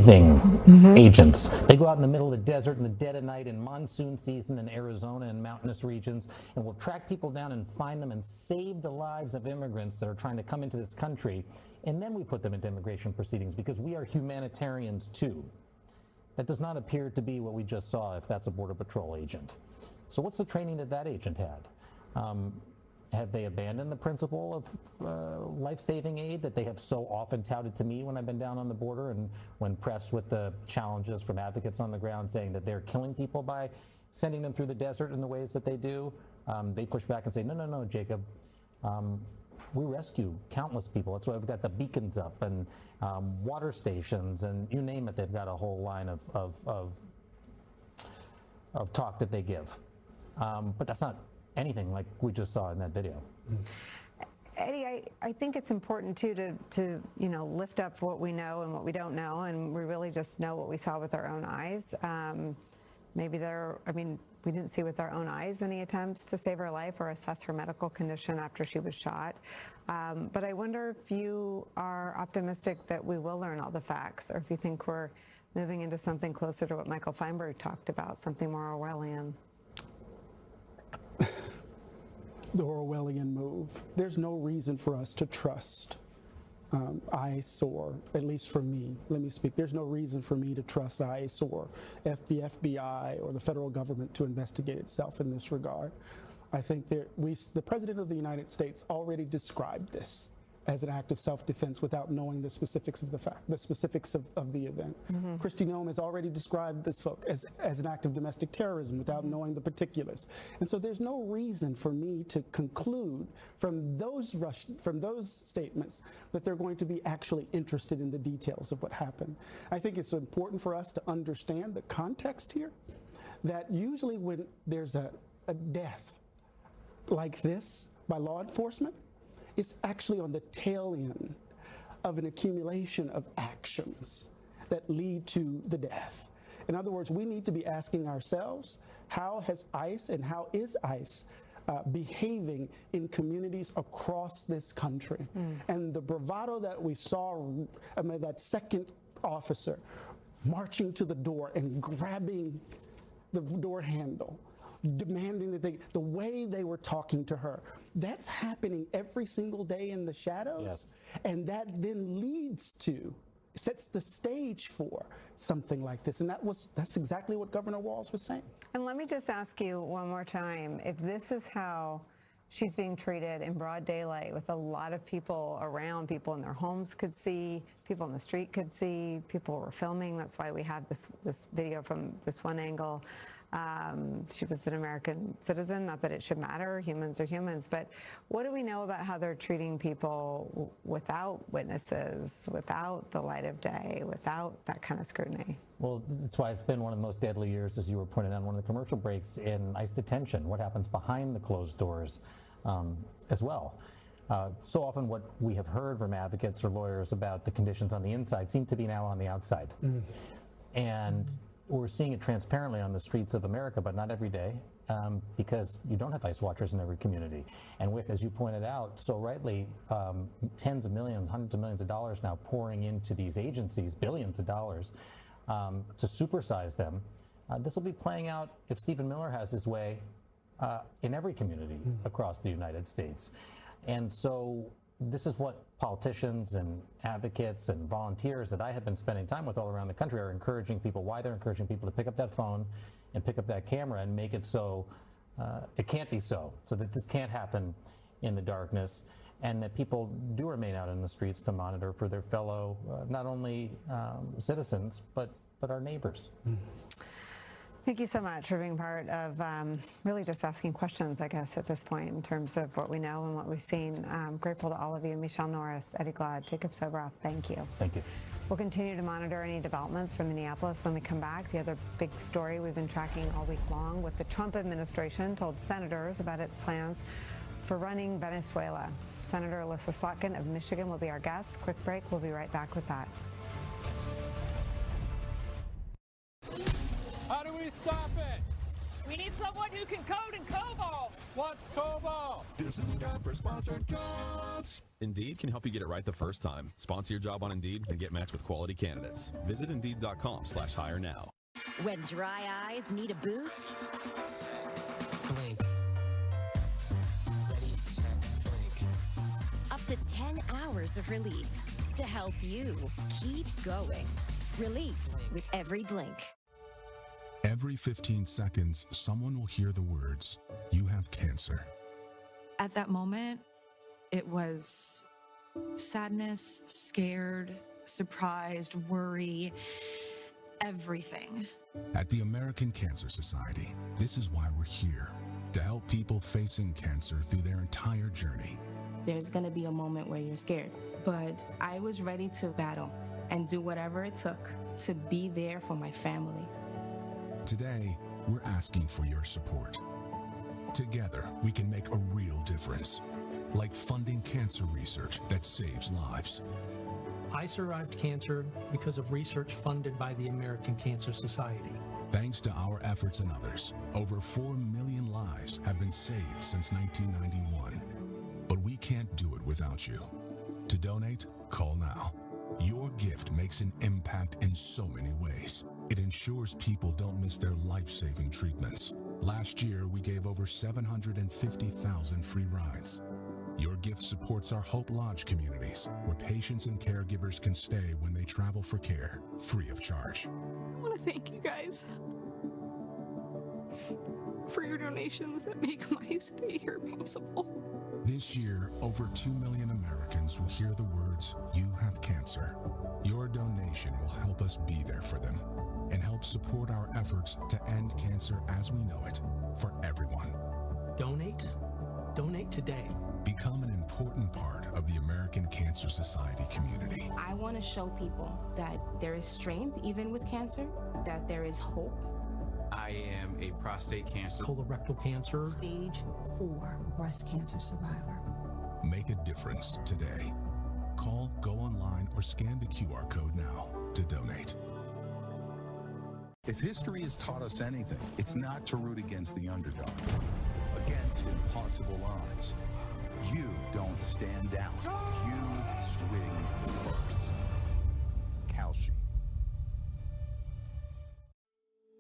agents. They go out in the middle of the desert in the dead of night in monsoon season in Arizona and mountainous regions, and will track people down and find them and save the lives of immigrants that are trying to come into this country. And then we put them into immigration proceedings because we are humanitarians too. That does not appear to be what we just saw if that's a Border Patrol agent. So what's the training that that agent had? Have they abandoned the principle of life-saving aid that they have so often touted to me when I've been down on the border and when pressed with the challenges from advocates on the ground saying that they're killing people by sending them through the desert in the ways that they do? They push back and say, no, no, no, Jacob. We rescue countless people. That's why we've got the beacons up and water stations and you name it. They've got a whole line of talk that they give. But that's not anything like we just saw in that video. Eddie, I think it's important too to lift up what we know and what we don't know, and we really just know what we saw with our own eyes. We didn't see with our own eyes any attempts to save her life or assess her medical condition after she was shot. But I wonder if you are optimistic that we will learn all the facts, or if you think we're moving into something closer to what Michael Feinberg talked about, something more Orwellian. The Orwellian move. There's no reason for us to trust ICE, or at least for me, let me speak. There's no reason for me to trust ICE or the FBI or the federal government to investigate itself in this regard. I think the President of the United States already described this as an act of self-defense without knowing the specifics of the specifics of the event. Kristi Noem has already described this as an act of domestic terrorism without knowing the particulars. And so there's no reason for me to conclude from those statements that they're going to be actually interested in the details of what happened. I think it's important for us to understand the context here, that usually when there's a death like this by law enforcement, it's actually on the tail end of an accumulation of actions that lead to the death. In other words, we need to be asking ourselves, how has ICE and how is ICE behaving in communities across this country? And the bravado that we saw, that second officer marching to the door and grabbing the door handle, demanding that the way they were talking to her, that's happening every single day in the shadows. Yes. And that then sets the stage for something like this. And that's exactly what Governor Walz was saying. And let me just ask you one more time, if this is how she's being treated in broad daylight with a lot of people around, people in their homes could see, people in the street could see, people were filming, that's why we have this video from this one angle. She was an American citizen, not that it should matter, humans are humans, but what do we know about how they're treating people without witnesses, without the light of day, without that kind of scrutiny? Well, that's why it's been one of the most deadly years, as you were pointing out in one of the commercial breaks, in ICE detention, what happens behind the closed doors as well. So often what we have heard from advocates or lawyers about the conditions on the inside seem to be now on the outside. And we're seeing it transparently on the streets of America, but not every day, because you don't have ICE watchers in every community. And with, as you pointed out so rightly, tens of millions, hundreds of millions of dollars now pouring into these agencies, billions of dollars, to supersize them, this will be playing out, if Stephen Miller has his way, in every community across the United States. And so this is what politicians and advocates and volunteers that I have been spending time with all around the country are encouraging people, why they're encouraging people to pick up that phone and pick up that camera and make it so it can't be so that this can't happen in the darkness, and that people do remain out in the streets to monitor for their fellow, not only citizens, but our neighbors. Thank you so much for being part of really just asking questions, I guess, at this point in terms of what we know and what we've seen. I'm grateful to all of you. Michelle Norris, Eddie Glaude, Jacob Soboroff, thank you. Thank you. We'll continue to monitor any developments from Minneapolis when we come back. The other big story we've been tracking all week long, with the Trump administration told senators about its plans for running Venezuela. Senator Alyssa Slotkin of Michigan will be our guest. Quick break. We'll be right back with that. How do we stop it? We need need someone who can code in COBOL. What's COBOL? This is the time for sponsored jobs. Indeed can help you get it right the first time. Sponsor your job on Indeed and get matched with quality candidates. Visit Indeed.com/hire now. When dry eyes need a boost, Blink. Ready, set, blink. up to 10 hours of relief to help you keep going. Relief with every blink. Every 15 seconds, someone will hear the words, "You have cancer." At that moment, it was sadness, scared, surprised, worry, everything. At the American Cancer Society, this is why we're here, to help people facing cancer through their entire journey. There's going to be a moment where you're scared, but I was ready to battle and do whatever it took to be there for my family. Today, we're asking for your support. Together, we can make a real difference, like funding cancer research that saves lives. I survived cancer because of research funded by the American Cancer Society. Thanks to our efforts and others, over 4 million lives have been saved since 1991. But we can't do it without you. To donate, call now. Your gift makes an impact in so many ways. It ensures people don't miss their life-saving treatments. Last year, we gave over 750,000 free rides. Your gift supports our Hope Lodge communities, where patients and caregivers can stay when they travel for care, free of charge. I want to thank you guys for your donations that make my stay here possible. This year, over 2 million Americans will hear the words, "You have cancer." Your donation will help us be there for them and help support our efforts to end cancer as we know it for everyone. Donate? Donate today. Become an important part of the American Cancer Society community. I want to show people that there is strength even with cancer, that there is hope. I am a prostate cancer. Colorectal cancer. Stage 4 breast cancer survivor. Make a difference today. Call, go online, or scan the QR code now to donate. If history has taught us anything, it's not to root against the underdog, against impossible odds. You don't stand down. You swing first. Kalshi.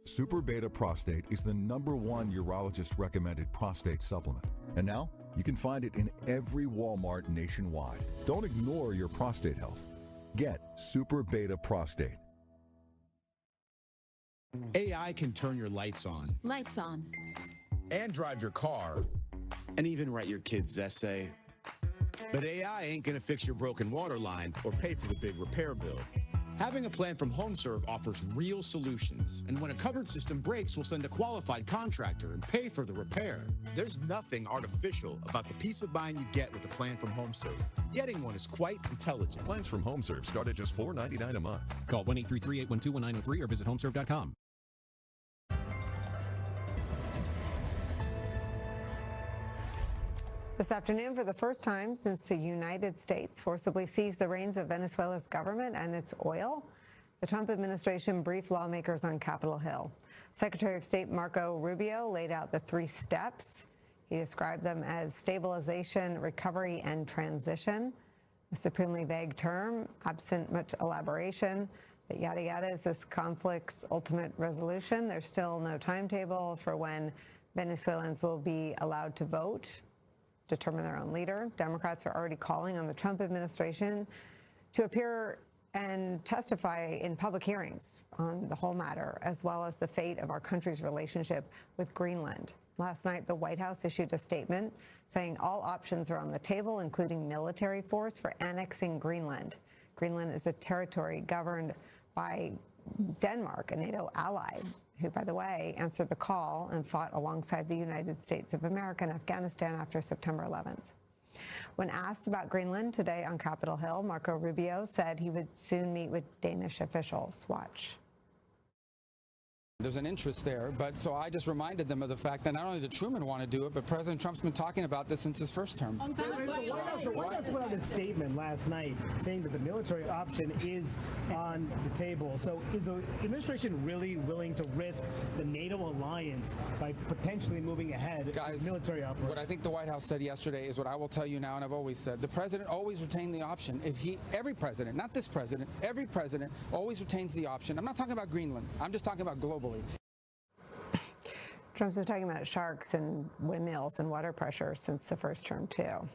Super Beta Prostate is the #1 urologist recommended prostate supplement. And now you can find it in every Walmart nationwide. Don't ignore your prostate health. Get Super Beta Prostate. AI can turn your lights on. Lights on. And drive your car. And even write your kid's essay. But AI ain't gonna fix your broken water line or pay for the big repair bill. Having a plan from HomeServe offers real solutions. And when a covered system breaks, we'll send a qualified contractor and pay for the repair. There's nothing artificial about the peace of mind you get with a plan from HomeServe. Getting one is quite intelligent. Plans from HomeServe start at just $4.99 a month. Call 1-833-812-1903 or visit homeserve.com. This afternoon, for the first time since the United States forcibly seized the reins of Venezuela's government and its oil, the Trump administration briefed lawmakers on Capitol Hill. Secretary of State Marco Rubio laid out the 3 steps. He described them as stabilization, recovery, and transition. A supremely vague term, absent much elaboration. The yada yada is this conflict's ultimate resolution. There's still no timetable for when Venezuelans will be allowed to vote, determine their own leader. Democrats are already calling on the Trump administration to appear and testify in public hearings on the whole matter, as well as the fate of our country's relationship with Greenland. Last night, the White House issued a statement saying all options are on the table, including military force for annexing Greenland. Greenland is a territory governed by Denmark, a NATO ally, who, by the way, answered the call and fought alongside the United States of America in Afghanistan after September 11th. When asked about Greenland today on Capitol Hill, Marco Rubio said he would soon meet with Danish officials. Watch. There's an interest there, but so I just reminded them of the fact that not only did Truman want to do it, but President Trump's been talking about this since his first term. The White House put out a statement last night saying that the military option is on the table. So is the administration really willing to risk the NATO alliance by potentially moving ahead with military operations? What I think the White House said yesterday is what I will tell you now, and I've always said. The president always retained the option. Every president, not this president, every president always retains the option. I'm not talking about Greenland. I'm just talking about globally. Trump's been talking about sharks and windmills and water pressure since the first term, too.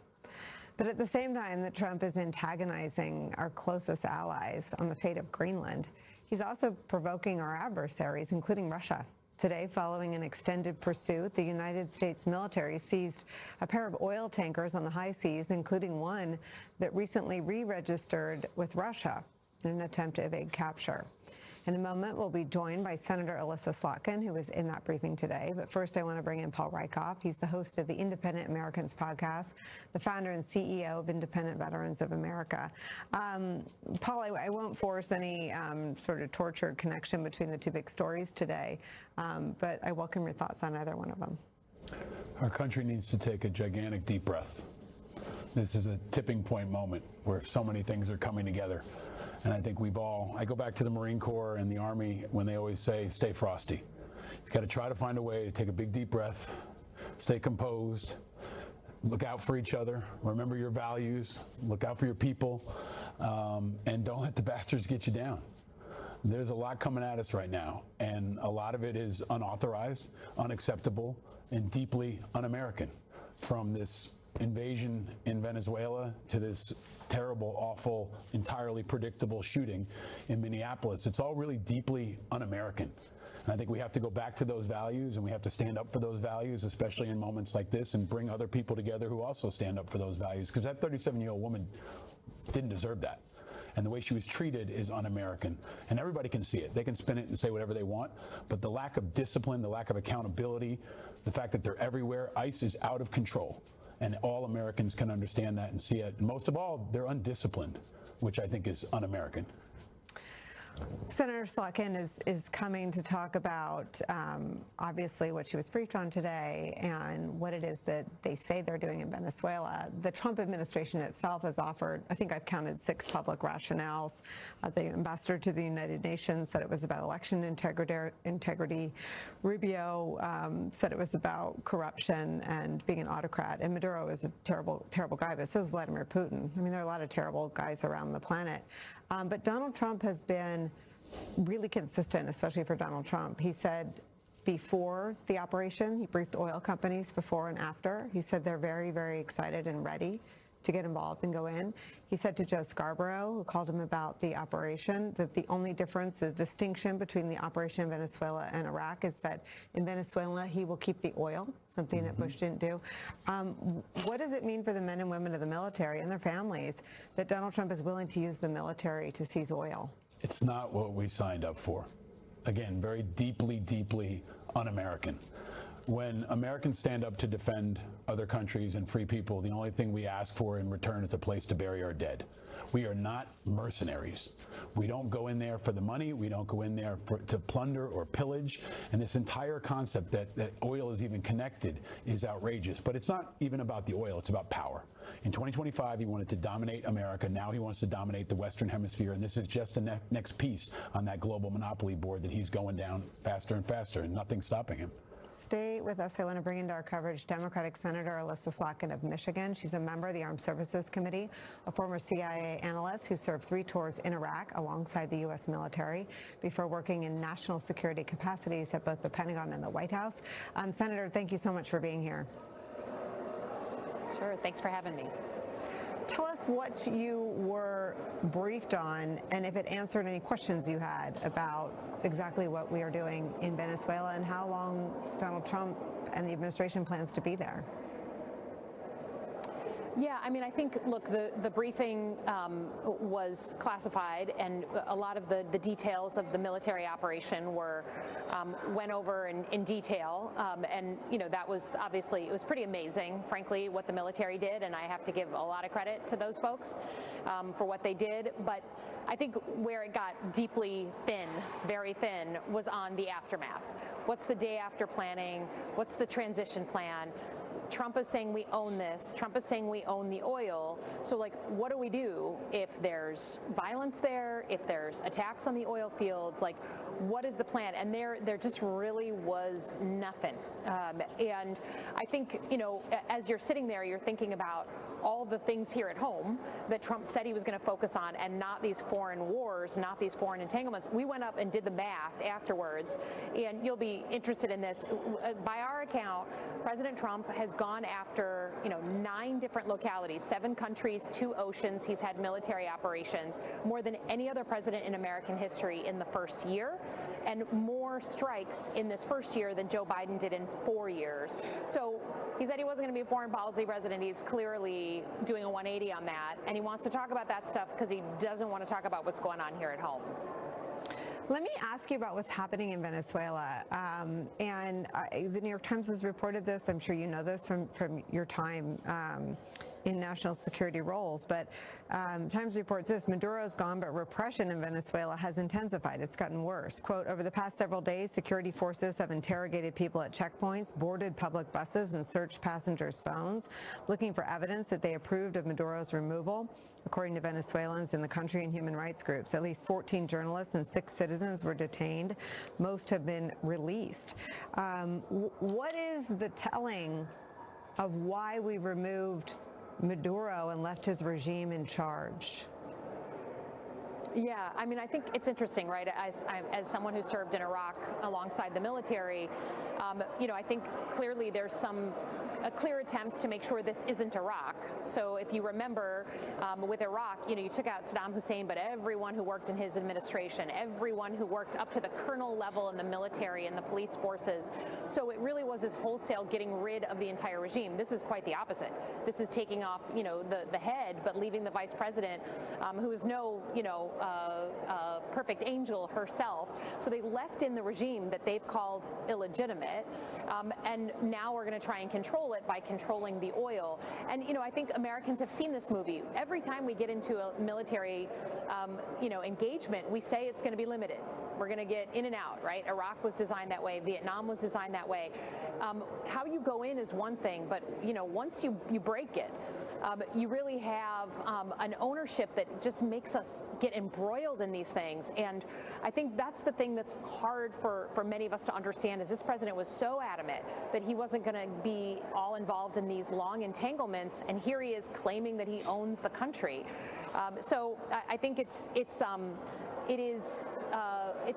But at the same time that Trump is antagonizing our closest allies on the fate of Greenland, he's also provoking our adversaries, including Russia. Today, following an extended pursuit, the United States military seized a pair of oil tankers on the high seas, including one that recently re-registered with Russia in an attempt to evade capture. In a moment, we'll be joined by Senator Elissa Slotkin, who was in that briefing today. But first, I want to bring in Paul Rieckhoff. He's the host of the Independent Americans podcast, the founder and CEO of Independent Veterans of America. Paul, I won't force any sort of tortured connection between the two big stories today, but I welcome your thoughts on either one of them. Our country needs to take a gigantic deep breath. This is a tipping point moment where so many things are coming together. And I think I go back to the Marine Corps and the Army when they always say, stay frosty. You've got to try to find a way to take a big deep breath, stay composed, look out for each other, remember your values, look out for your people, and don't let the bastards get you down. There's a lot coming at us right now, and a lot of it is unauthorized, unacceptable, and deeply un-American. From this invasion in Venezuela to this terrible, awful, entirely predictable shooting in Minneapolis, it's all really deeply un-American. And I think we have to go back to those values, and we have to stand up for those values, especially in moments like this, and bring other people together who also stand up for those values, because that 37-year-old woman didn't deserve that. And the way she was treated is un-American. And everybody can see it. They can spin it and say whatever they want, but the lack of discipline, the lack of accountability, the fact that they're everywhere, ICE is out of control. And all Americans can understand that and see it. And most of all, they're undisciplined, which I think is un-American. Senator Slotkin is coming to talk about, obviously, what she was briefed on today and what it is that they say they're doing in Venezuela. The Trump administration itself has offered, I think I've counted 6 public rationales. The ambassador to the United Nations said it was about election integrity. Rubio said it was about corruption and being an autocrat. And Maduro is a terrible, terrible guy, but so is Vladimir Putin. I mean, there are a lot of terrible guys around the planet. But Donald Trump has been really consistent, especially for Donald Trump. He said before the operation, he briefed oil companies before and after. He said they're very, very excited and ready to get involved and go in. He said to Joe Scarborough, who called him about the operation, that the only difference, the distinction between the operation in Venezuela and Iraq is that in Venezuela, he will keep the oil, something that Bush didn't do. What does it mean for the men and women of the military and their families that Donald Trump is willing to use the military to seize oil? It's not what we signed up for. Again, very deeply, deeply un-American. When Americans stand up to defend other countries and free people, the only thing we ask for in return is a place to bury our dead. We are not mercenaries. We don't go in there for the money. We don't go in there to plunder or pillage. And this entire concept that oil is even connected is outrageous. But it's not even about the oil. It's about power. In 2025, he wanted to dominate America. Now he wants to dominate the Western Hemisphere. And this is just the next piece on that global monopoly board that he's going down faster and faster, and nothing's stopping him. Stay with us. I want to bring into our coverage Democratic Senator Elissa Slotkin of Michigan. She's a member of the Armed Services Committee, a former CIA analyst who served 3 tours in Iraq alongside the U.S. military before working in national security capacities at both the Pentagon and the White House. Senator, thank you so much for being here. Sure. Thanks for having me. Tell us what you were briefed on and if it answered any questions you had about exactly what we are doing in Venezuela and how long Donald Trump and the administration plans to be there. Yeah, I mean, I think, look, the briefing was classified, and a lot of the details of the military operation were went over in detail, and that was obviously, it was pretty amazing, frankly, what the military did, and I have to give a lot of credit to those folks for what they did. But I think where it got deeply thin, very thin, was on the aftermath. What's the day after planning? What's the transition plan? Trump is saying we own this. Trump is saying we own the oil. So, like, what do we do if there's violence there, if there's attacks on the oil fields? Like, what is the plan? And there just really was nothing. And I think, as you're sitting there, you're thinking about all the things here at home that Trump said he was going to focus on, and not these foreign wars, not these foreign entanglements. We went up and did the math afterwards, and you'll be interested in this. By our account, President Trump has gone after 9 different localities, 7 countries, 2 oceans. He's had military operations, more than any other president in American history in the first year, and more strikes in this first year than Joe Biden did in 4 years. So he said he wasn't going to be a foreign policy president. He's clearly doing a 180 on that, and he wants to talk about that stuff because he doesn't want to talk about what's going on here at home. Let me ask you about what's happening in Venezuela. The New York Times has reported this. I'm sure you know this from your time in national security roles. But Times reports this: Maduro's gone, but repression in Venezuela has intensified. It's gotten worse. Quote, over the past several days, security forces have interrogated people at checkpoints, boarded public buses, and searched passengers' phones, looking for evidence that they approved of Maduro's removal. According to Venezuelans in the country and human rights groups, at least 14 journalists and 6 citizens were detained. Most have been released. What is the telling of why we removed Maduro and left his regime in charge? Yeah, I mean, I think it's interesting, right? As someone who served in Iraq alongside the military, I think clearly there's a clear attempt to make sure this isn't Iraq. So if you remember, with Iraq, you took out Saddam Hussein, but everyone who worked in his administration, everyone who worked up to the colonel level in the military and the police forces. So it really was this wholesale getting rid of the entire regime. This is quite the opposite. This is taking off, the head, but leaving the vice president, who is no, perfect angel herself. So they left in the regime that they've called illegitimate, and now we're going to try and control it by controlling the oil. And I think Americans have seen this movie. Every time we get into a military engagement, we say it's going to be limited. We're going to get in and out, right? Iraq was designed that way. Vietnam was designed that way. How you go in is one thing, but once you break it, you really have an ownership that just makes us get embroiled in these things. And I think that's the thing that's hard for many of us to understand, is this president was so adamant that he wasn't going to be all involved in these long entanglements, and here he is claiming that he owns the country. So I think it's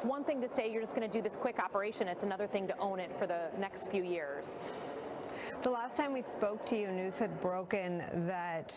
one thing to say you're just going to do this quick operation. It's another thing to own it for the next few years. The last time we spoke to you, news had broken that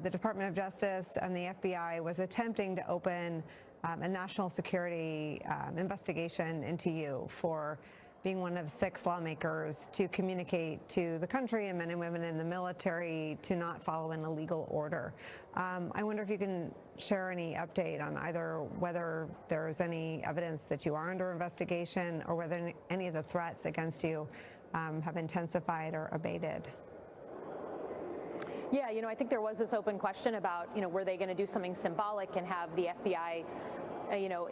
the Department of Justice and the FBI was attempting to open a national security investigation into you for being one of 6 lawmakers to communicate to the country and men and women in the military to not follow an illegal order. I wonder if you can share any update on either whether there's any evidence that you are under investigation, or whether any of the threats against you have intensified or abated. Yeah, I think there was this open question about, were they going to do something symbolic and have the FBI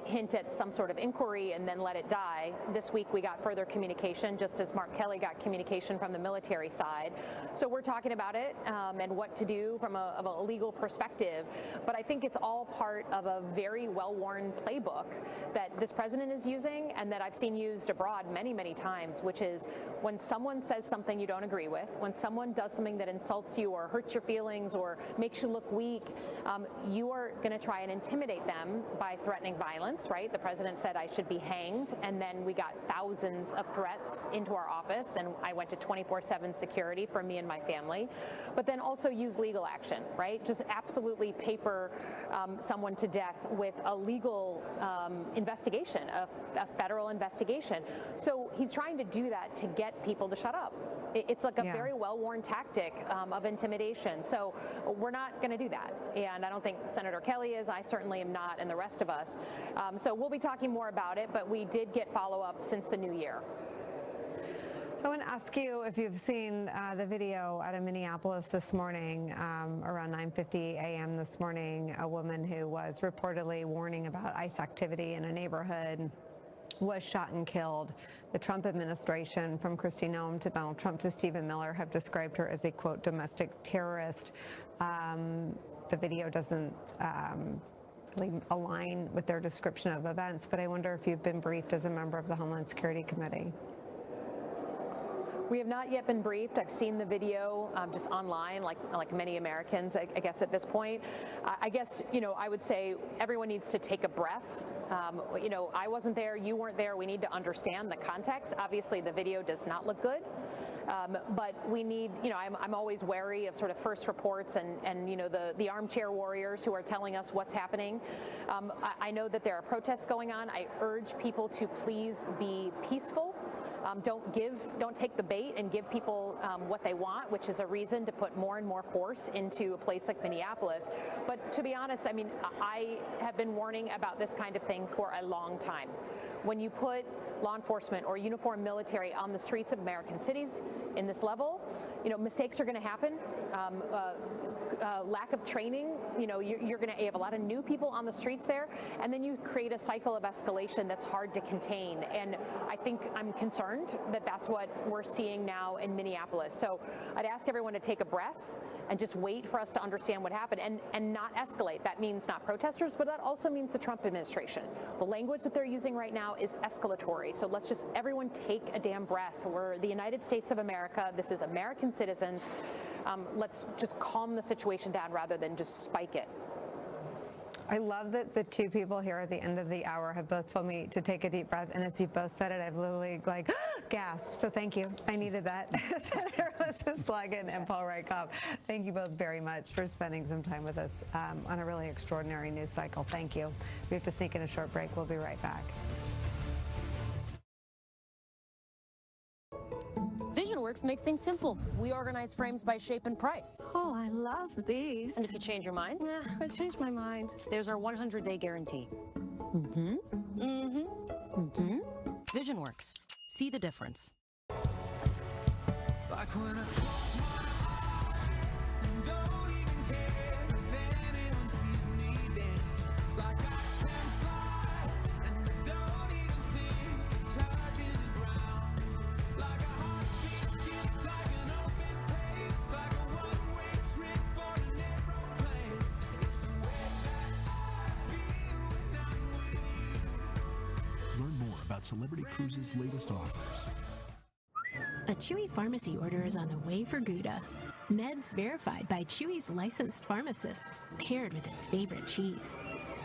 hint at some sort of inquiry and then let it die. This week we got further communication, just as Mark Kelly got communication from the military side. So we're talking about it and what to do from a legal perspective. But I think it's all part of a very well-worn playbook that this president is using, and that I've seen used abroad many, many times, which is when someone says something you don't agree with, when someone does something that insults you or hurts your feelings or makes you look weak, you are going to try and intimidate them by threatening violence, right? The president said I should be hanged, and then we got thousands of threats into our office, and I went to 24/7 security for me and my family. But then also use legal action, right? Just absolutely paper someone to death with a legal investigation, a federal investigation. So he's trying to do that to get people to shut up. It's like a very well-worn tactic of intimidation. So we're not going to do that. And I don't think Senator Kelly is. I certainly am not, and the rest of us. So we'll be talking more about it, but we did get follow-up since the new year. I want to ask you if you've seen the video out of Minneapolis this morning, around 9:50 a.m. this morning. A woman who was reportedly warning about ICE activity in a neighborhood was shot and killed. The Trump administration, from Kristi Noem to Donald Trump to Stephen Miller, have described her as a, quote, domestic terrorist. The video doesn't really align with their description of events, but I wonder if you've been briefed as a member of the Homeland Security Committee. We have not yet been briefed. I've seen the video just online, like many Americans, I guess, at this point. I guess, I would say everyone needs to take a breath. I wasn't there, you weren't there. We need to understand the context. Obviously, the video does not look good. But we need, I'm always wary of sort of first reports and the armchair warriors who are telling us what's happening. I know that there are protests going on. I urge people to please be peaceful. Don't take the bait and give people what they want, which is a reason to put more and more force into a place like Minneapolis. But to be honest, I mean, I have been warning about this kind of thing for a long time. When you put law enforcement or uniformed military on the streets of American cities in this level, mistakes are going to happen. Lack of training, you have a lot of new people on the streets there, and then you create a cycle of escalation that's hard to contain. And I think I'm concerned that that's what we're seeing now in Minneapolis. So I'd ask everyone to take a breath and just wait for us to understand what happened and not escalate. That means not protesters, but that also means the Trump administration. The language that they're using right now is escalatory. So let's just everyone take a damn breath. We're the United States of America. This is American citizens. Let's just calm the situation down rather than just spike it. I love that the two people here at the end of the hour have both told me to take a deep breath, and as you both said it, I've literally gasped. So thank you. I needed that. Senator Elizabeth Sluggan and Paul Rieckhoff, thank you both very much for spending some time with us on a really extraordinary news cycle. Thank you. We have to sneak in a short break. We'll be right back. VisionWorks makes things simple. We organize frames by shape and price. Oh, I love these. And if you change your mind? Yeah, I changed my mind. There's our 100-day guarantee. Mm-hmm. Mm-hmm. Mm-hmm. VisionWorks. See the difference. Like when I close my eyes and don't even care if anyone sees me dance. Like I can fly and don't even think of touching the ground. Like a heartbeat skip, like an open page, like a one-way trip on an aeroplane. It's the way that I feel when I'm with you. Learn more about Celebrity Cruises' latest offers. A Chewy pharmacy order is on the way for Gouda. Meds verified by Chewy's licensed pharmacists, paired with his favorite cheese.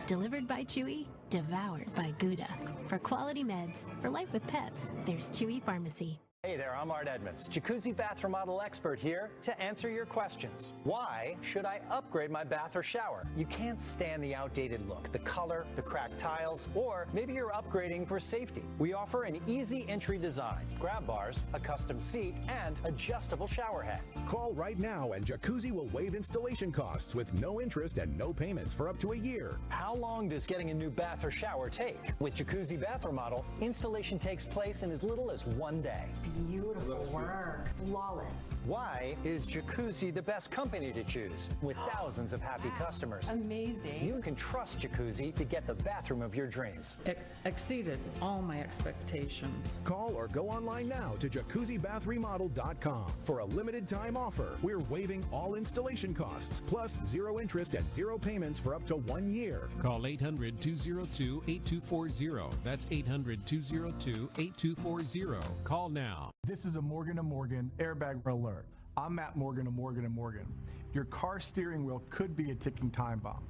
Delivered by Chewy, devoured by Gouda. For quality meds, for life with pets, there's Chewy Pharmacy. Hey there, I'm Art Edmonds, jacuzzi bath remodel expert here to answer your questions. Why should I upgrade my bath or shower? You can't stand the outdated look, the color, the cracked tiles, or maybe you're upgrading for safety. We offer an easy entry design, grab bars, a custom seat, and adjustable shower head. Call right now and Jacuzzi will waive installation costs with no interest and no payments for up to a year. How long does getting a new bath or shower take? With Jacuzzi Bath Remodel, installation takes place in as little as 1 day. Beautiful work. Flawless. Why is Jacuzzi the best company to choose? With thousands of happy customers. Amazing. You can trust Jacuzzi to get the bathroom of your dreams. Exceeded all my expectations. Call or go online now to jacuzzibathremodel.com. For a limited time offer, we're waiving all installation costs, plus zero interest and zero payments for up to 1 year. Call 800-202-8240. That's 800-202-8240. Call now. This is a Morgan & Morgan airbag alert. I'm Matt Morgan of Morgan & Morgan. Your car steering wheel could be a ticking time bomb.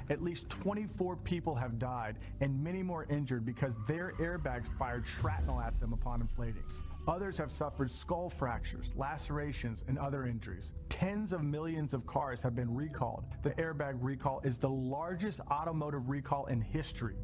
At least 24 people have died and many more injured because their airbags fired shrapnel at them upon inflating. Others have suffered skull fractures, lacerations, and other injuries. Tens of millions of cars have been recalled. The airbag recall is the largest automotive recall in history.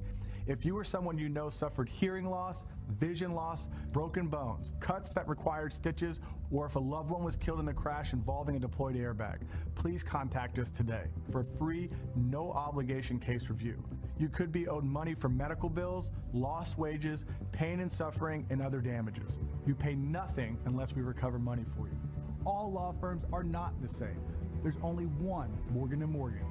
If you or someone you know suffered hearing loss, vision loss, broken bones, cuts that required stitches, or if a loved one was killed in a crash involving a deployed airbag, please contact us today for a free, no obligation case review. You could be owed money for medical bills, lost wages, pain and suffering, and other damages. You pay nothing unless we recover money for you. All law firms are not the same. There's only one Morgan & Morgan.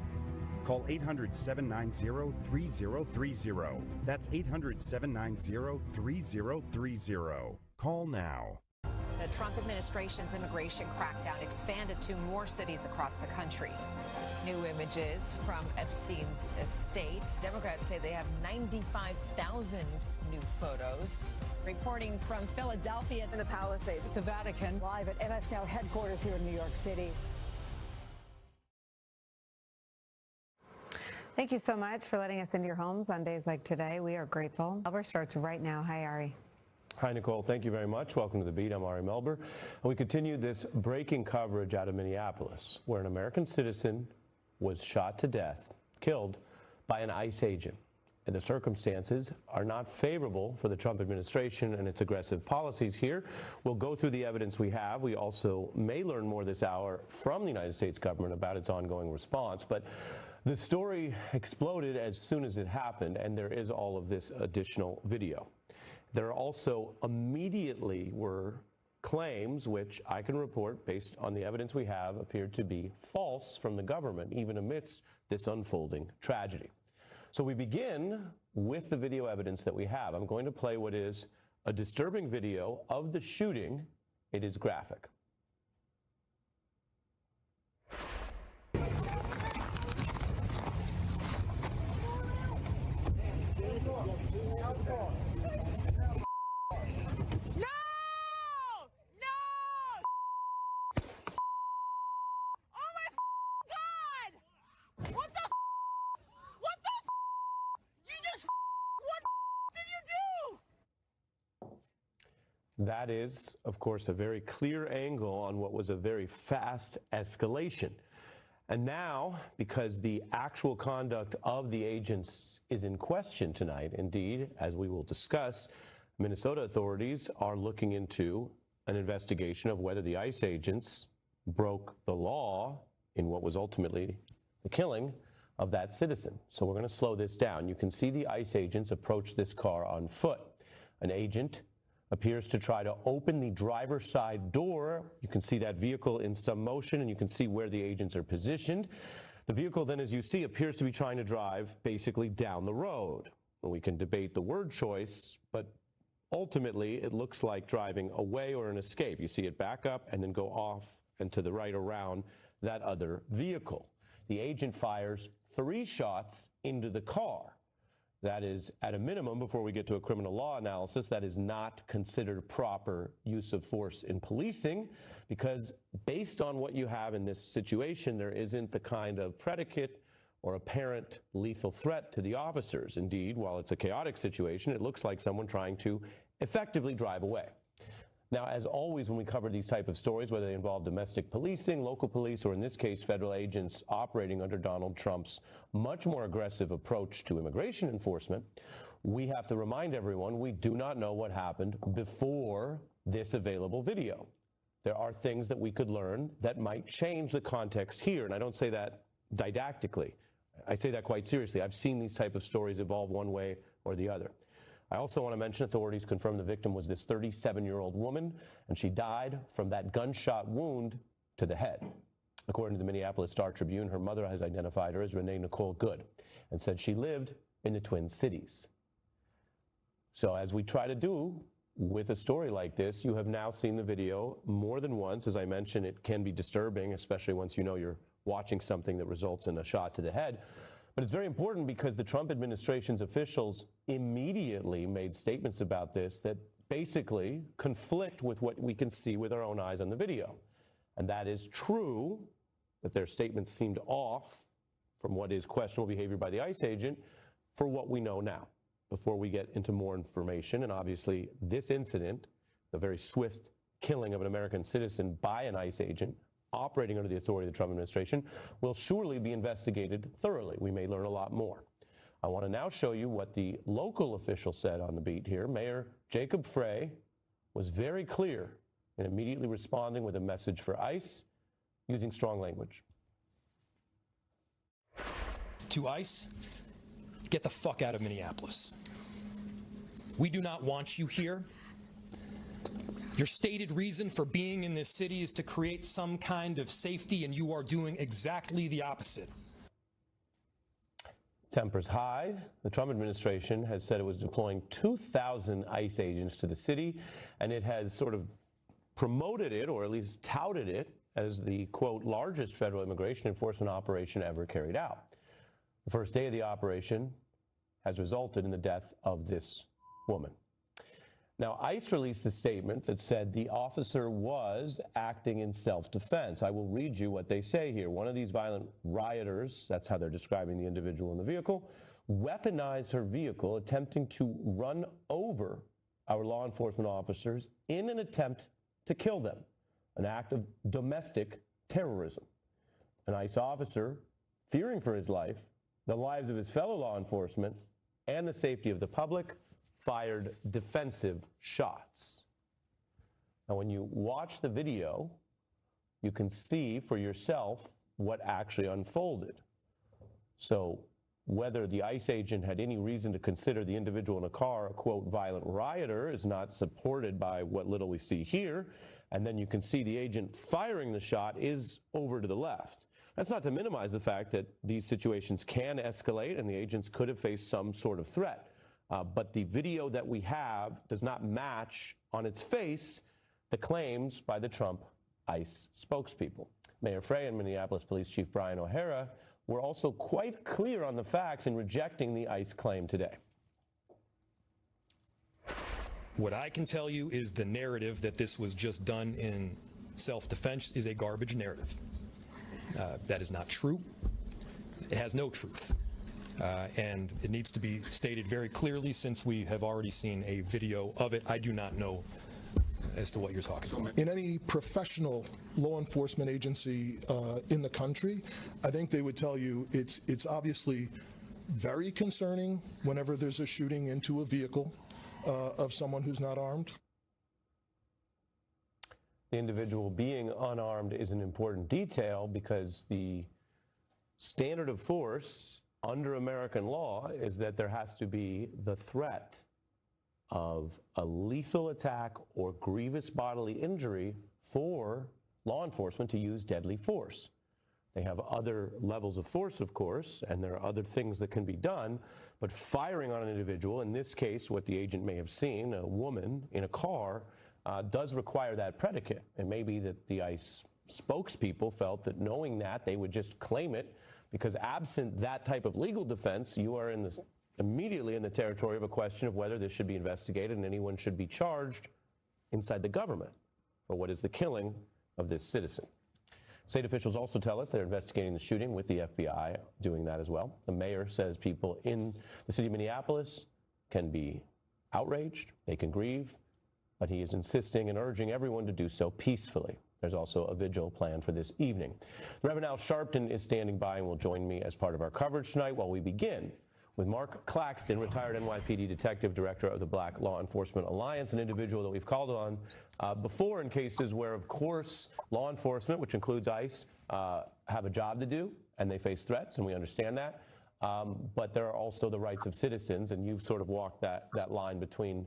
Call 800-790-3030. That's 800-790-3030. Call now. The Trump administration's immigration crackdown expanded to more cities across the country. New images from Epstein's estate. Democrats say they have 95,000 new photos. Reporting from Philadelphia in the Palisades, the Vatican, live at MS Now headquarters here in New York City. Thank you so much for letting us into your homes on days like today. We are grateful. Melber starts right now. Hi, Ari. Hi, Nicole. Thank you very much. Welcome to The Beat. I'm Ari Melber. And we continue this breaking coverage out of Minneapolis, where an American citizen was shot to death, killed by an ICE agent. And the circumstances are not favorable for the Trump administration and its aggressive policies here. We'll go through the evidence we have. We also may learn more this hour from the United States government about its ongoing response. But the story exploded as soon as it happened, and there is all of this additional video. There also immediately were claims, which I can report based on the evidence we have, appeared to be false from the government, even amidst this unfolding tragedy. So we begin with the video evidence that we have. I'm going to play what is a disturbing video of the shooting. It is graphic. That is, of course, a very clear angle on what was a very fast escalation. And now, because the actual conduct of the agents is in question tonight, indeed, as we will discuss, Minnesota authorities are looking into an investigation of whether the ICE agents broke the law in what was ultimately the killing of that citizen. So we're going to slow this down. You can see the ICE agents approach this car on foot. An agent appears to try to open the driver's side door. You can see that vehicle in some motion, and you can see where the agents are positioned. The vehicle then, as you see, appears to be trying to drive basically down the road. And we can debate the word choice, but ultimately it looks like driving away or an escape. You see it back up and then go off and to the right around that other vehicle. The agent fires 3 shots into the car. That is, at a minimum, before we get to a criminal law analysis, that is not considered proper use of force in policing, because based on what you have in this situation, there isn't the kind of predicate or apparent lethal threat to the officers. Indeed, while it's a chaotic situation, it looks like someone trying to effectively drive away. Now, as always, when we cover these type of stories, whether they involve domestic policing, local police, or in this case, federal agents operating under Donald Trump's much more aggressive approach to immigration enforcement, we have to remind everyone we do not know what happened before this available video. There are things that we could learn that might change the context here, and I don't say that didactically. I say that quite seriously. I've seen these type of stories evolve one way or the other. I also want to mention authorities confirmed the victim was this 37-year-old woman, and she died from that gunshot wound to the head. According to the Minneapolis Star-Tribune, her mother has identified her as Renee Nicole Good and said she lived in the Twin Cities. So as we try to do with a story like this, you have now seen the video more than once. As I mentioned, it can be disturbing, especially once you know you're watching something that results in a shot to the head. But it's very important because the Trump administration's officials immediately made statements about this that basically conflict with what we can see with our own eyes on the video. And that is true, that their statements seemed off from what is questionable behavior by the ICE agent for what we know now, before we get into more information. And obviously, this incident, the very swift killing of an American citizen by an ICE agent, operating under the authority of the Trump administration, will surely be investigated thoroughly. We may learn a lot more. I want to now show you what the local official said on the beat here. Mayor Jacob Frey was very clear in immediately responding with a message for ICE using strong language. To ICE, get the fuck out of Minneapolis. We do not want you here. Your stated reason for being in this city is to create some kind of safety, and you are doing exactly the opposite. Tempers high. The Trump administration has said it was deploying 2,000 ICE agents to the city, and it has sort of promoted it, or at least touted it, as the, quote, largest federal immigration enforcement operation ever carried out. The first day of the operation has resulted in the death of this woman. Now, ICE released a statement that said the officer was acting in self-defense. I will read you what they say here. One of these violent rioters, that's how they're describing the individual in the vehicle, weaponized her vehicle, attempting to run over our law enforcement officers in an attempt to kill them, an act of domestic terrorism. An ICE officer, fearing for his life, the lives of his fellow law enforcement, and the safety of the public, fired defensive shots. Now, when you watch the video, you can see for yourself what actually unfolded. So whether the ICE agent had any reason to consider the individual in a car a, quote, violent rioter is not supported by what little we see here. And then you can see the agent firing the shot is over to the left. That's not to minimize the fact that these situations can escalate and the agents could have faced some sort of threat. But the video that we have does not match on its face the claims by the Trump ICE spokespeople. Mayor Frey and Minneapolis Police Chief Brian O'Hara were also quite clear on the facts in rejecting the ICE claim today. What I can tell you is the narrative that this was just done in self-defense is a garbage narrative. That is not true. It has no truth. And it needs to be stated very clearly, since we have already seen a video of it. I do not know as to what you're talking about. In any professional law enforcement agency in the country, I think they would tell you it's obviously very concerning whenever there's a shooting into a vehicle of someone who's not armed. The individual being unarmed is an important detail because the standard of force under American law is that there has to be the threat of a lethal attack or grievous bodily injury for law enforcement to use deadly force. They have other levels of force, of course, and there are other things that can be done, but firing on an individual, in this case, what the agent may have seen, a woman in a car, does require that predicate. It may be that the ICE spokespeople felt that knowing that, they would just claim it, because absent that type of legal defense, you are immediately in the territory of a question of whether this should be investigated and anyone should be charged inside the government for what is the killing of this citizen. State officials also tell us they're investigating the shooting, with the FBI doing that as well. The mayor says people in the city of Minneapolis can be outraged, they can grieve, but he is insisting and urging everyone to do so peacefully. There's also a vigil planned for this evening. Reverend Al Sharpton is standing by and will join me as part of our coverage tonight, while we begin with Mark Claxton, retired NYPD detective, director of the Black Law Enforcement Alliance, an individual that we've called on before in cases where, of course, law enforcement, which includes ICE, have a job to do and they face threats, and we understand that. But there are also the rights of citizens, and you've sort of walked that line between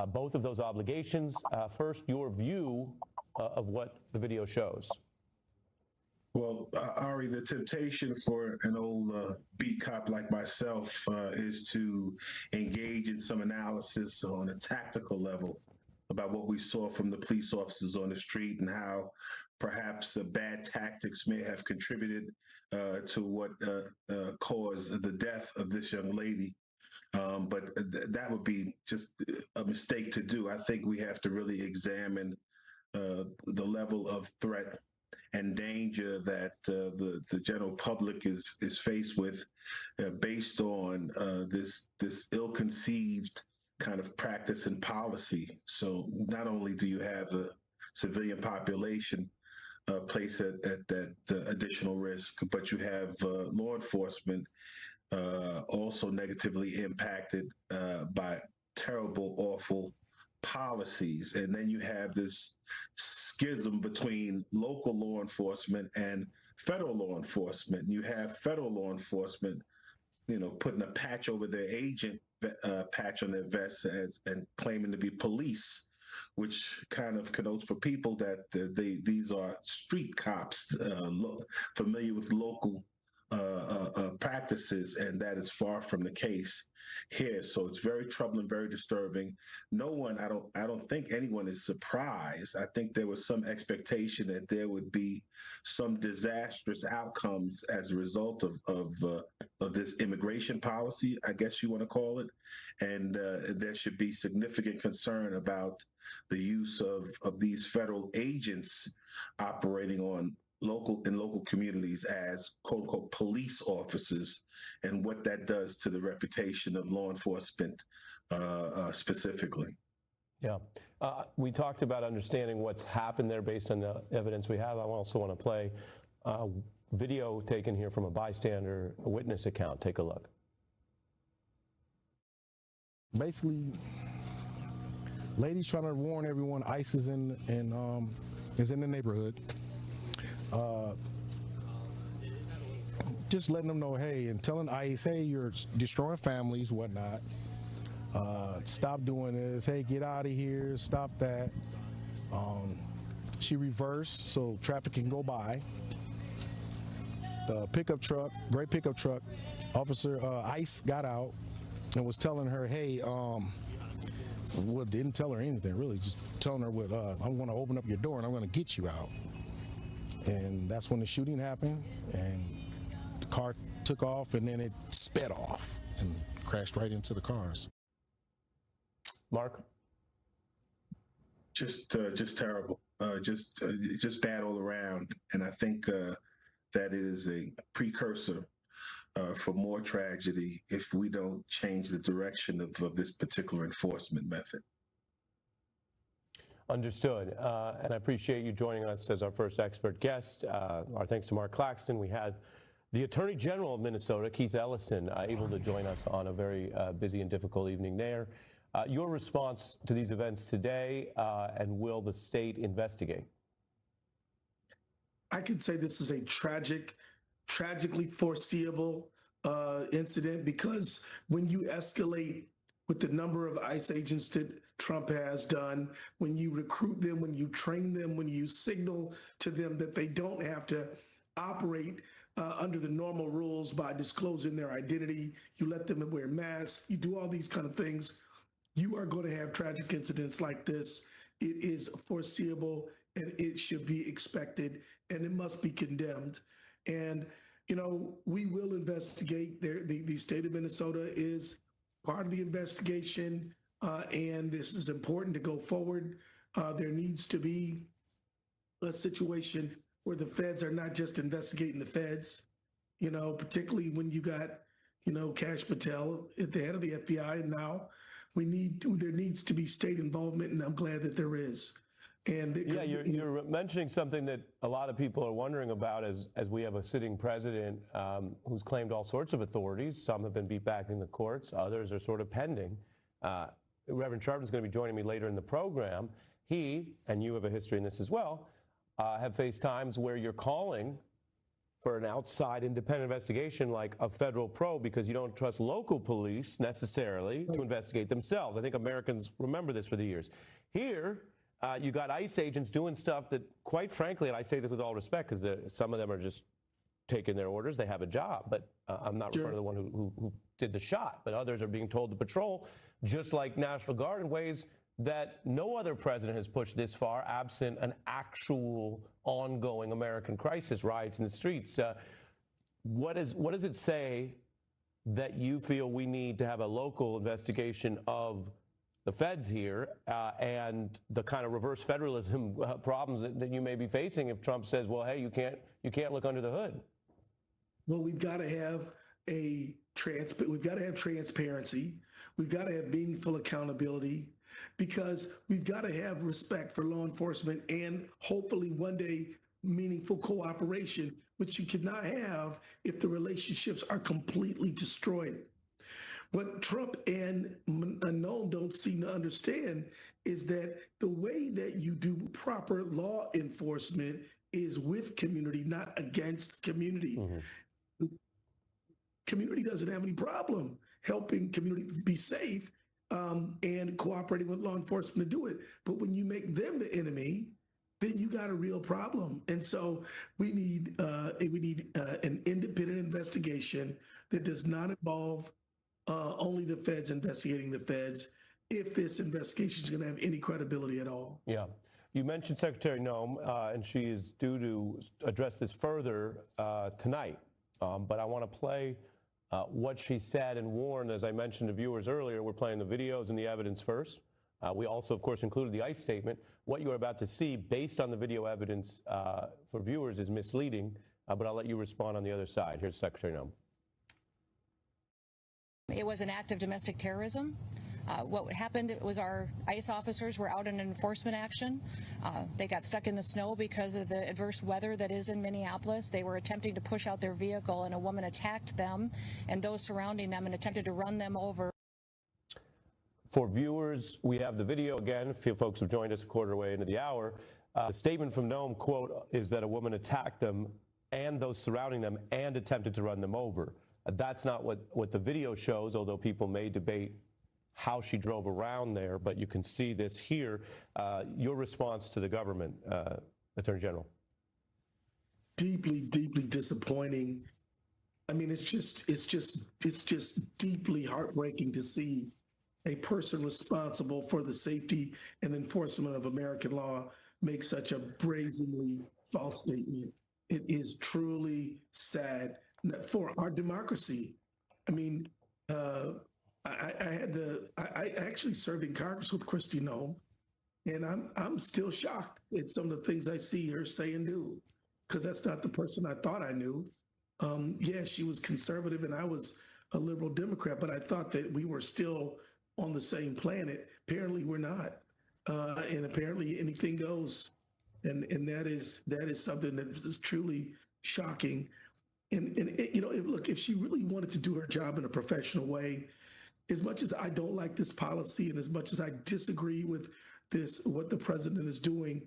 both of those obligations. First, your view of what the video shows. Well, Ari, the temptation for an old beat cop like myself is to engage in some analysis on a tactical level about what we saw from the police officers on the street and how perhaps bad tactics may have contributed to what caused the death of this young lady. But that would be just a mistake to do. I think we have to really examine the level of threat and danger that the general public is faced with based on this ill-conceived kind of practice and policy. So not only do you have the civilian population placed at that additional risk, but you have law enforcement also negatively impacted by terrible, awful policies. And then you have this schism between local law enforcement and federal law enforcement. You have federal law enforcement, putting a patch over their agent patch on their vests and claiming to be police, which kind of connotes for people that these are street cops, familiar with local practices, and that is far from the case here. So it's very troubling, very disturbing. I don't think anyone is surprised. I think there was some expectation that there would be some disastrous outcomes as a result of this immigration policy, I guess you want to call it, and there should be significant concern about the use of these federal agents operating in local communities as quote unquote police officers, and what that does to the reputation of law enforcement specifically. Yeah. We talked about understanding what's happened there based on the evidence we have. I also want to play video taken here from a bystander, a witness account. Take a look. Basically, ladies trying to warn everyone ICE is in the neighborhood. Just letting them know, hey, and telling ICE, hey, you're destroying families, whatnot. Stop doing this. Hey, get out of here. Stop that. She reversed so traffic can go by. The pickup truck, gray pickup truck, officer ICE got out and was telling her, hey, well, didn't tell her anything really, just telling her what, I'm going to open up your door and I'm going to get you out. And that's when the shooting happened, and the car took off, and then it sped off and crashed right into the cars. Mark? Just terrible. Just bad all around. And I think that is a precursor for more tragedy if we don't change the direction of this particular enforcement method. Understood. And I appreciate you joining us as our first expert guest. Our thanks to Mark Claxton. We had the Attorney General of Minnesota, Keith Ellison, able to join us on a very busy and difficult evening there. Your response to these events today, and will the state investigate? I could say this is a tragically foreseeable incident, because when you escalate with the number of ICE agents that Trump has done, when you recruit them, when you train them, when you signal to them that they don't have to operate under the normal rules by disclosing their identity, you let them wear masks, you do all these kind of things, you are going to have tragic incidents like this. It is foreseeable, and it should be expected, and it must be condemned. And, we will investigate. The state of Minnesota is part of the investigation, and this is important to go forward. There needs to be a situation where the feds are not just investigating the feds, particularly when you got, Kash Patel at the head of the FBI, and now there needs to be state involvement, and I'm glad that there is. And yeah, you're mentioning something that a lot of people are wondering about as we have a sitting president who's claimed all sorts of authorities. Some have been beat back in the courts. Others are sort of pending. Reverend Sharpton's going to be joining me later in the program. He, and you have a history in this as well, have faced times where you're calling for an outside independent investigation like a federal probe because you don't trust local police necessarily to investigate themselves. I think Americans remember this for the years. Here, you got ICE agents doing stuff that, quite frankly, and I say this with all respect because some of them are just taking their orders. They have a job, but I'm not referring to the one who did the shot, but others are being told to patrol, just like National Guard, in ways that no other president has pushed this far, absent an actual ongoing American crisis, riots in the streets. What does it say that you feel we need to have a local investigation of the feds here and the kind of reverse federalism problems that you may be facing if Trump says, well, hey, you can't look under the hood? Well, we've got to have transparency. We've got to have meaningful accountability, because we've got to have respect for law enforcement, and hopefully one day meaningful cooperation, which you cannot have if the relationships are completely destroyed. What Trump and Noam don't seem to understand is that the way that you do proper law enforcement is with community, not against community. Community doesn't have any problem helping communities be safe and cooperating with law enforcement to do it. But when you make them the enemy, then you got a real problem. And so we need an independent investigation that does not involve only the feds investigating the feds, if this investigation is going to have any credibility at all. Yeah. You mentioned Secretary Noam, and she is due to address this further tonight. But I want to play what she said and warned. As I mentioned to viewers earlier, we're playing the videos and the evidence first. We also, of course, included the ICE statement. What you're about to see, based on the video evidence for viewers, is misleading, but I'll let you respond on the other side. Here's Secretary Noam. It was an act of domestic terrorism. What happened was our ICE officers were out in an enforcement action. They got stuck in the snow because of the adverse weather that is in Minneapolis. They were attempting to push out their vehicle, and a woman attacked them and those surrounding them and attempted to run them over. For viewers, we have the video again. A few folks have joined us a quarter way into the hour. The statement from Noam, quote, is that a woman attacked them and those surrounding them and attempted to run them over. That's not what the video shows, although people may debate how she drove around there, but you can see this here. Your response to the government, Attorney General. Deeply, deeply disappointing. I mean, it's just deeply heartbreaking to see a person responsible for the safety and enforcement of American law make such a brazenly false statement. It is truly sad for our democracy. I mean, I actually served in Congress with Kristi Noem, and I'm still shocked at some of the things I see her say and do, because that's not the person I thought I knew. Yeah, she was conservative and I was a liberal Democrat, but I thought that we were still on the same planet. Apparently we're not, and apparently anything goes, and that is something that is truly shocking. And look, if she really wanted to do her job in a professional way, as much as I don't like this policy and as much as I disagree with what the president is doing,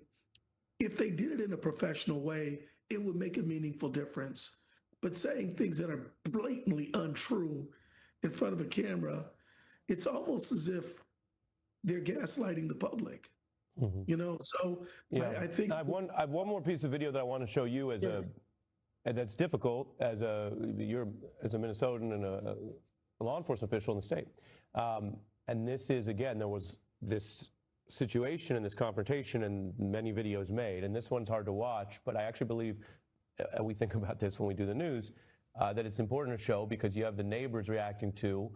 if they did it in a professional way, it would make a meaningful difference. But saying things that are blatantly untrue in front of a camera, it's almost as if they're gaslighting the public. So yeah. I think I have one more piece of video that I want to show you and that's difficult as you're as a Minnesotan and a law enforcement official in the state. And this is, again, there was this situation and this confrontation and many videos made, and this one's hard to watch, but I actually believe, and we think about this when we do the news, that it's important to show because you have the neighbors reacting to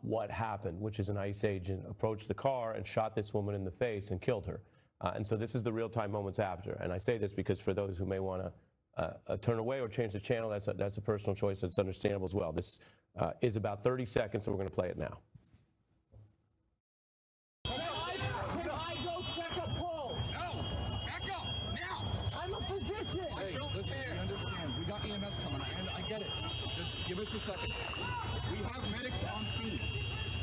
what happened, which is an ICE agent approached the car and shot this woman in the face and killed her. And so this is the real-time moments after. And I say this because for those who may want to turn away or change the channel, that's a personal choice that's understandable as well. This is about 30 seconds, so we're going to play it now. Could I go check a pulse? No! Back up! Now! I'm a physician! Hey, listen, we understand. We got EMS coming. I get it. Just give us a second. We have medics on scene.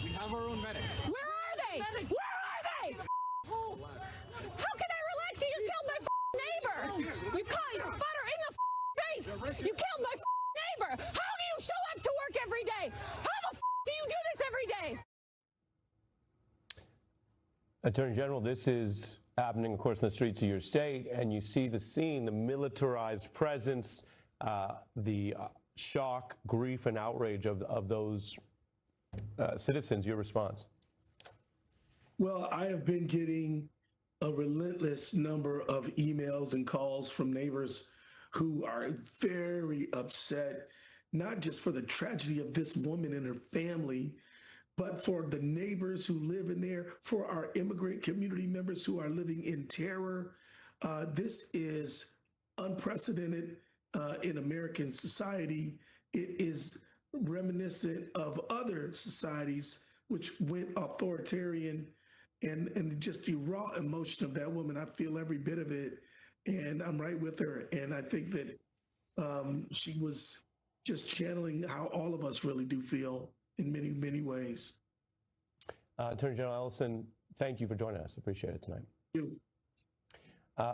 We have our own medics. Where are they? Where are they? How can I relax? You just killed my neighbor. You caught butter in the face. You killed my neighbor. How do you show up to work every day? How the do you do this every day? Attorney General, this is happening, of course, in the streets of your state, and you see the scene, the militarized presence, the shock, grief, and outrage of those citizens. Your response? Well, I have been getting a relentless number of emails and calls from neighbors who are very upset, not just for the tragedy of this woman and her family, but for the neighbors who live in there, for our immigrant community members who are living in terror. This is unprecedented in American society. It is reminiscent of other societies which went authoritarian, and just the raw emotion of that woman, I feel every bit of it. And I'm right with her. And I think that she was just channeling how all of us really do feel in many, many ways. Attorney General Ellison, thank you for joining us. Appreciate it tonight. Thank you.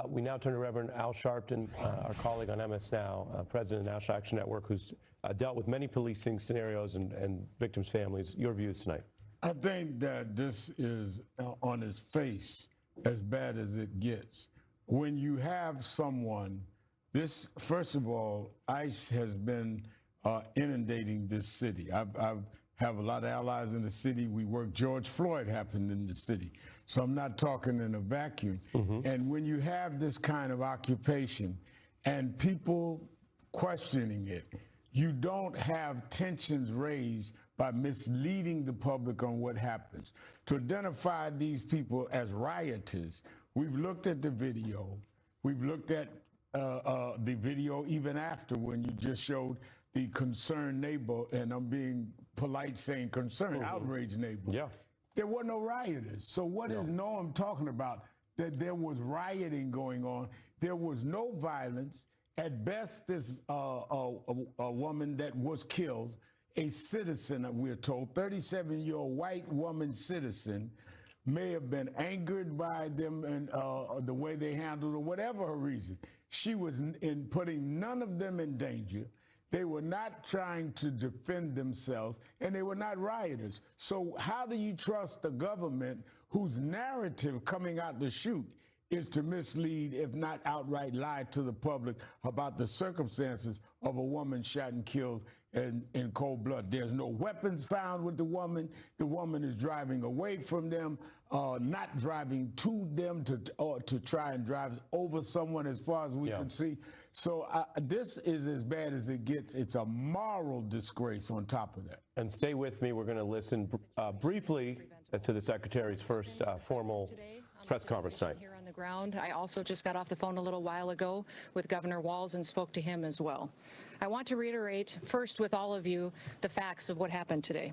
We now turn to Reverend Al Sharpton, our colleague on MS Now, president of National Action Network, who's dealt with many policing scenarios and victims' families. Your views tonight. I think that this is on its face as bad as it gets. When you have someone, this, first of all, ICE has been inundating this city. I have a lot of allies in the city. We work, George Floyd happened in the city. So I'm not talking in a vacuum. And when you have this kind of occupation and people questioning it, you don't have tensions raised by misleading the public on what happens. To identify these people as rioters, we've looked at the video. We've looked at the video even after when you just showed the concerned neighbor, and I'm being polite saying concerned, outraged neighbor. Yeah. There were no rioters. So what is Noam talking about? That there was rioting going on. There was no violence. At best, this a woman that was killed, a citizen, we're told, 37-year-old white woman citizen, may have been angered by them and the way they handled it, whatever her reason. She was in putting none of them in danger. They were not trying to defend themselves, and they were not rioters. So how do you trust the government whose narrative coming out the chute is to mislead, if not outright lie to the public about the circumstances of a woman shot and killed in cold blood? There's no weapons found with the woman. The woman is driving away from them, not driving to them to try and drive over someone as far as we can see. So this is as bad as it gets. It's a moral disgrace on top of that. And stay with me. We're going to listen briefly to the Secretary's first formal press conference tonight. Here on the ground. I also just got off the phone a little while ago with Governor Walz and spoke to him as well. I want to reiterate first with all of you the facts of what happened today.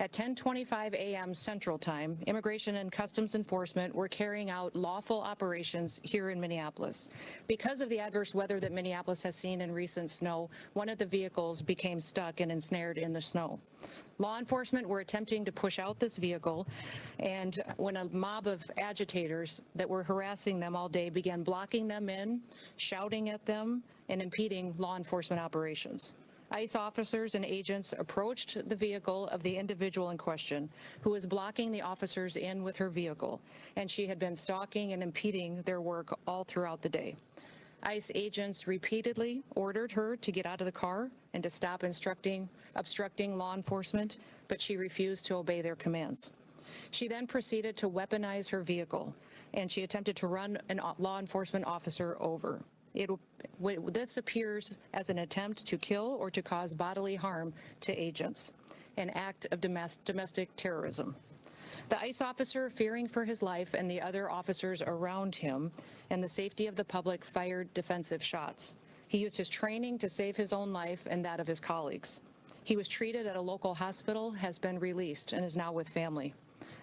At 10:25 a.m. Central Time, Immigration and Customs Enforcement were carrying out lawful operations here in Minneapolis. Because of the adverse weather that Minneapolis has seen in recent snow, one of the vehicles became stuck and ensnared in the snow. Law enforcement were attempting to push out this vehicle, and when a mob of agitators that were harassing them all day began blocking them in, shouting at them, and impeding law enforcement operations. ICE officers and agents approached the vehicle of the individual in question, who was blocking the officers in with her vehicle, and she had been stalking and impeding their work all throughout the day. ICE agents repeatedly ordered her to get out of the car and to stop obstructing law enforcement, but she refused to obey their commands. She then proceeded to weaponize her vehicle, and she attempted to run a law enforcement officer over. This appears as an attempt to kill or to cause bodily harm to agents, an act of domestic terrorism. The ICE officer, fearing for his life and the other officers around him and the safety of the public, fired defensive shots. He used his training to save his own life and that of his colleagues. He was treated at a local hospital, has been released, and is now with family.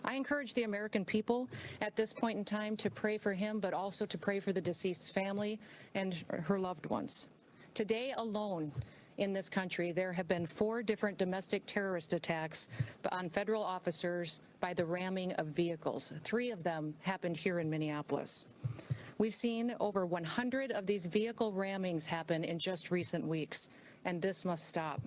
I encourage the American people at this point in time to pray for him, but also to pray for the deceased's family and her loved ones. Today alone in this country, there have been 4 different domestic terrorist attacks on federal officers by the ramming of vehicles. 3 of them happened here in Minneapolis. We've seen over 100 of these vehicle rammings happen in just recent weeks, and this must stop.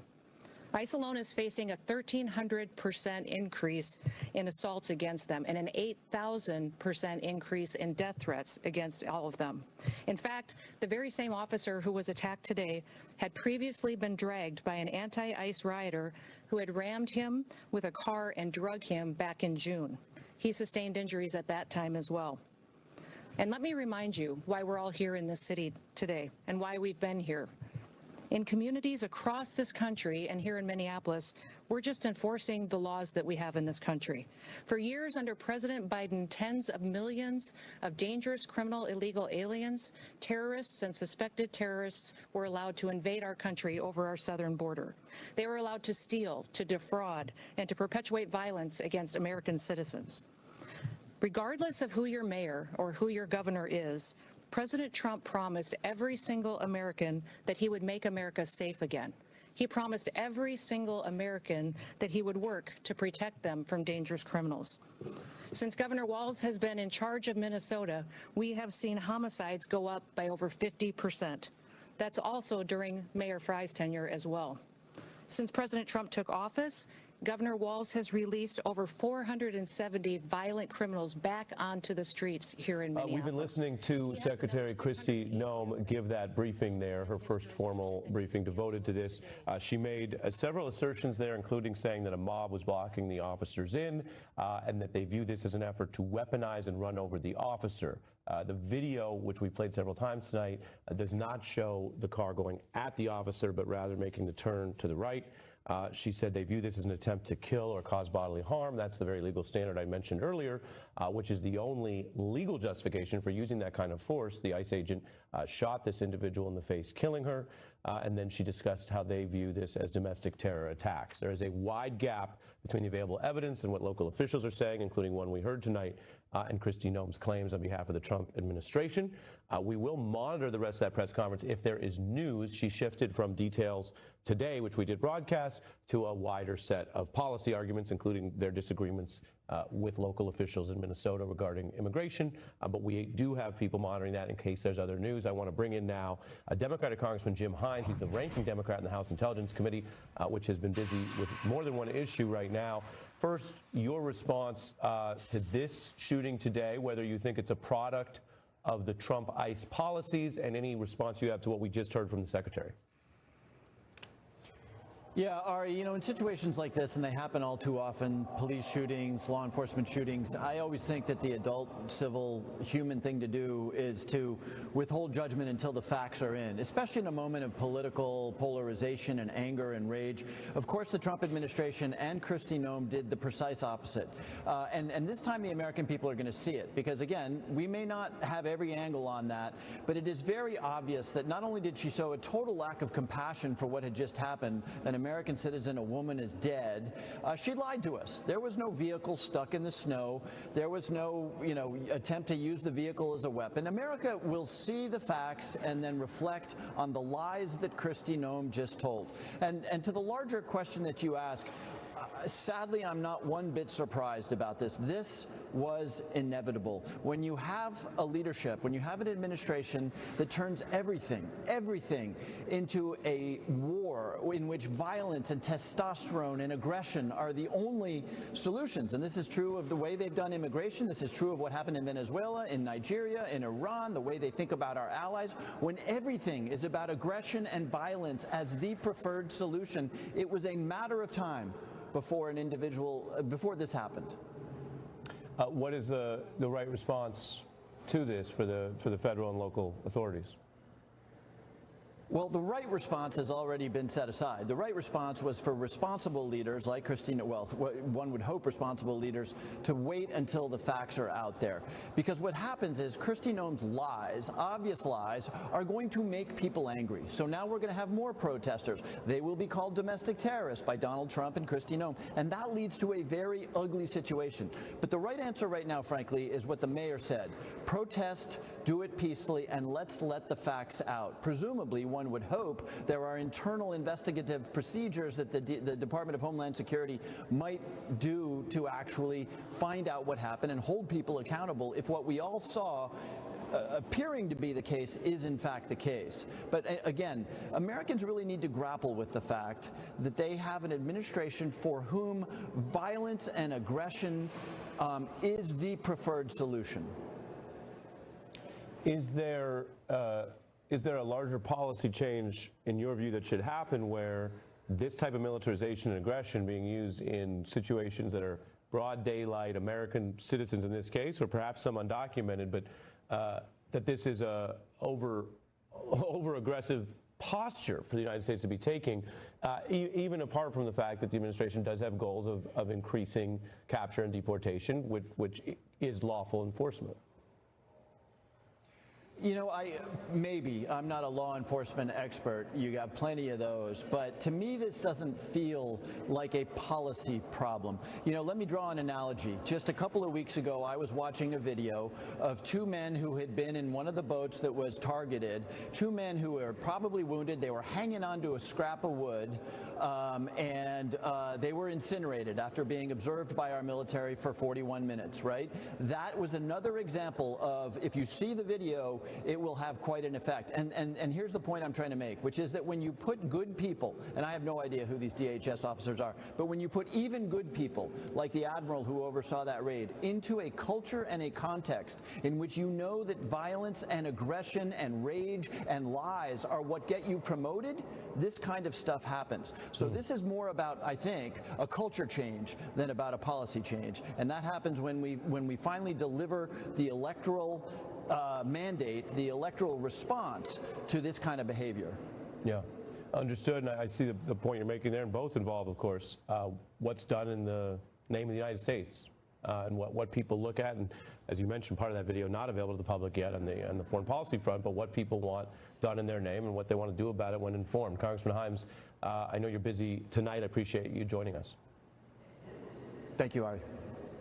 ICE alone is facing a 1,300% increase in assaults against them and an 8,000% increase in death threats against all of them. In fact, the very same officer who was attacked today had previously been dragged by an anti-ICE rioter who had rammed him with a car and drug him back in June. He sustained injuries at that time as well. And let me remind you why we're all here in this city today and why we've been here. In communities across this country and here in Minneapolis, we're just enforcing the laws that we have in this country. For years under President Biden, tens of millions of dangerous criminal illegal aliens, terrorists, and suspected terrorists were allowed to invade our country over our southern border. They were allowed to steal, to defraud, and to perpetuate violence against American citizens. Regardless of who your mayor or who your governor is, President Trump promised every single American that he would make America safe again. He promised every single American that he would work to protect them from dangerous criminals. Since Governor Walz has been in charge of Minnesota, we have seen homicides go up by over 50%. That's also during Mayor Frye's tenure as well. Since President Trump took office, Governor Walz has released over 470 violent criminals back onto the streets here in Minneapolis. We've been listening to Secretary Kristi Noem give that briefing there, her first formal briefing devoted to this. She made several assertions there, including saying that a mob was blocking the officers in and that they view this as an effort to weaponize and run over the officer. The video, which we played several times tonight, does not show the car going at the officer, but rather making the turn to the right. She said they view this as an attempt to kill or cause bodily harm. That's the very legal standard I mentioned earlier, which is the only legal justification for using that kind of force. The ICE agent shot this individual in the face, killing her, and then she discussed how they view this as domestic terror attacks. There is a wide gap between the available evidence and what local officials are saying, including one we heard tonight, and Kristi Noem's claims on behalf of the Trump administration. We will monitor the rest of that press conference if there is news. She shifted from details today, which we did broadcast, to a wider set of policy arguments, including their disagreements with local officials in Minnesota regarding immigration. But we do have people monitoring that in case there's other news. I want to bring in now Democratic Congressman Jim Hines. He's the ranking Democrat in the House Intelligence Committee, which has been busy with more than one issue right now. First, your response to this shooting today, whether you think it's a product of the Trump ICE policies, and any response you have to what we just heard from the Secretary. Yeah, Ari, you know, in situations like this, and they happen all too often, police shootings, law enforcement shootings, I always think that the adult, civil, human thing to do is to withhold judgment until the facts are in, especially in a moment of political polarization and anger and rage. Of course, the Trump administration and Kristi Noem did the precise opposite. And this time the American people are going to see it, because, again, we may not have every angle on that, but it is very obvious that not only did she show a total lack of compassion for what had just happened, an American citizen, a woman, is dead. She lied to us. There was no vehicle stuck in the snow. There was no, attempt to use the vehicle as a weapon. America will see the facts and then reflect on the lies that Kristi Noem just told. And to the larger question that you ask, sadly, I'm not one bit surprised about this. This was inevitable. When you have a leadership, when you have an administration that turns everything into a war in which violence and testosterone and aggression are the only solutions, and this is true of the way they've done immigration, this is true of what happened in Venezuela, in Nigeria, in Iran, the way they think about our allies, when everything is about aggression and violence as the preferred solution, it was a matter of time before this happened. What is the right response to this for the federal and local authorities? Well, the right response has already been set aside. The right response was for responsible leaders like Christina, well, one would hope responsible leaders, to wait until the facts are out there. Because what happens is Kristi Noem's lies, obvious lies, are going to make people angry. So now we're going to have more protesters. They will be called domestic terrorists by Donald Trump and Kristi Noem. And that leads to a very ugly situation. But the right answer right now, frankly, is what the mayor said. Protest, do it peacefully, and let's let the facts out. Presumably, one would hope there are internal investigative procedures that the Department of Homeland Security might do to actually find out what happened and hold people accountable if what we all saw appearing to be the case is in fact the case. But again, Americans really need to grapple with the fact that they have an administration for whom violence and aggression is the preferred solution. Is there a larger policy change, in your view, that should happen where this type of militarization and aggression being used in situations that are broad daylight, American citizens in this case, or perhaps some undocumented, but that this is a over-aggressive posture for the United States to be taking, even apart from the fact that the administration does have goals of increasing capture and deportation, which is lawful enforcement? You know, I'm not a law enforcement expert. You got plenty of those. But to me, this doesn't feel like a policy problem. You know, let me draw an analogy. Just a couple of weeks ago, I was watching a video of two men who had been in one of the boats that was targeted, two men who were probably wounded. They were hanging onto a scrap of wood, and they were incinerated after being observed by our military for 41 minutes, right? That was another example of, if you see the video, it will have quite an effect. And here's the point I'm trying to make, which is that when you put good people, and I have no idea who these DHS officers are, but when you put even good people, like the admiral who oversaw that raid, into a culture and a context in which you know that violence and aggression and rage and lies are what get you promoted, this kind of stuff happens. So this is more about, I think, a culture change than about a policy change. And that happens when we finally deliver the electoral mandate, the electoral response to this kind of behavior. Yeah, understood. And I see the point you're making there, and both involve, of course, what's done in the name of the United States and what people look at. And as you mentioned, part of that video not available to the public yet on the foreign policy front, but what people want done in their name and what they want to do about it when informed. Congressman Hyams, I know you're busy tonight. I appreciate you joining us. Thank you, Ari.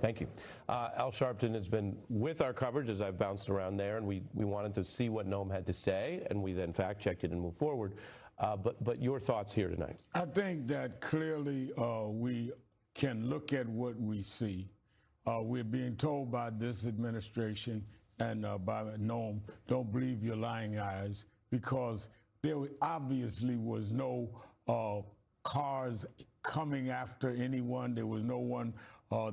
Thank you. Al Sharpton has been with our coverage as I've bounced around there, and we wanted to see what Noam had to say, and we then fact-checked it and moved forward. But your thoughts here tonight? I think that clearly we can look at what we see. We're being told by this administration and by Noam, don't believe your lying eyes, because there obviously was no cars coming after anyone. There was no one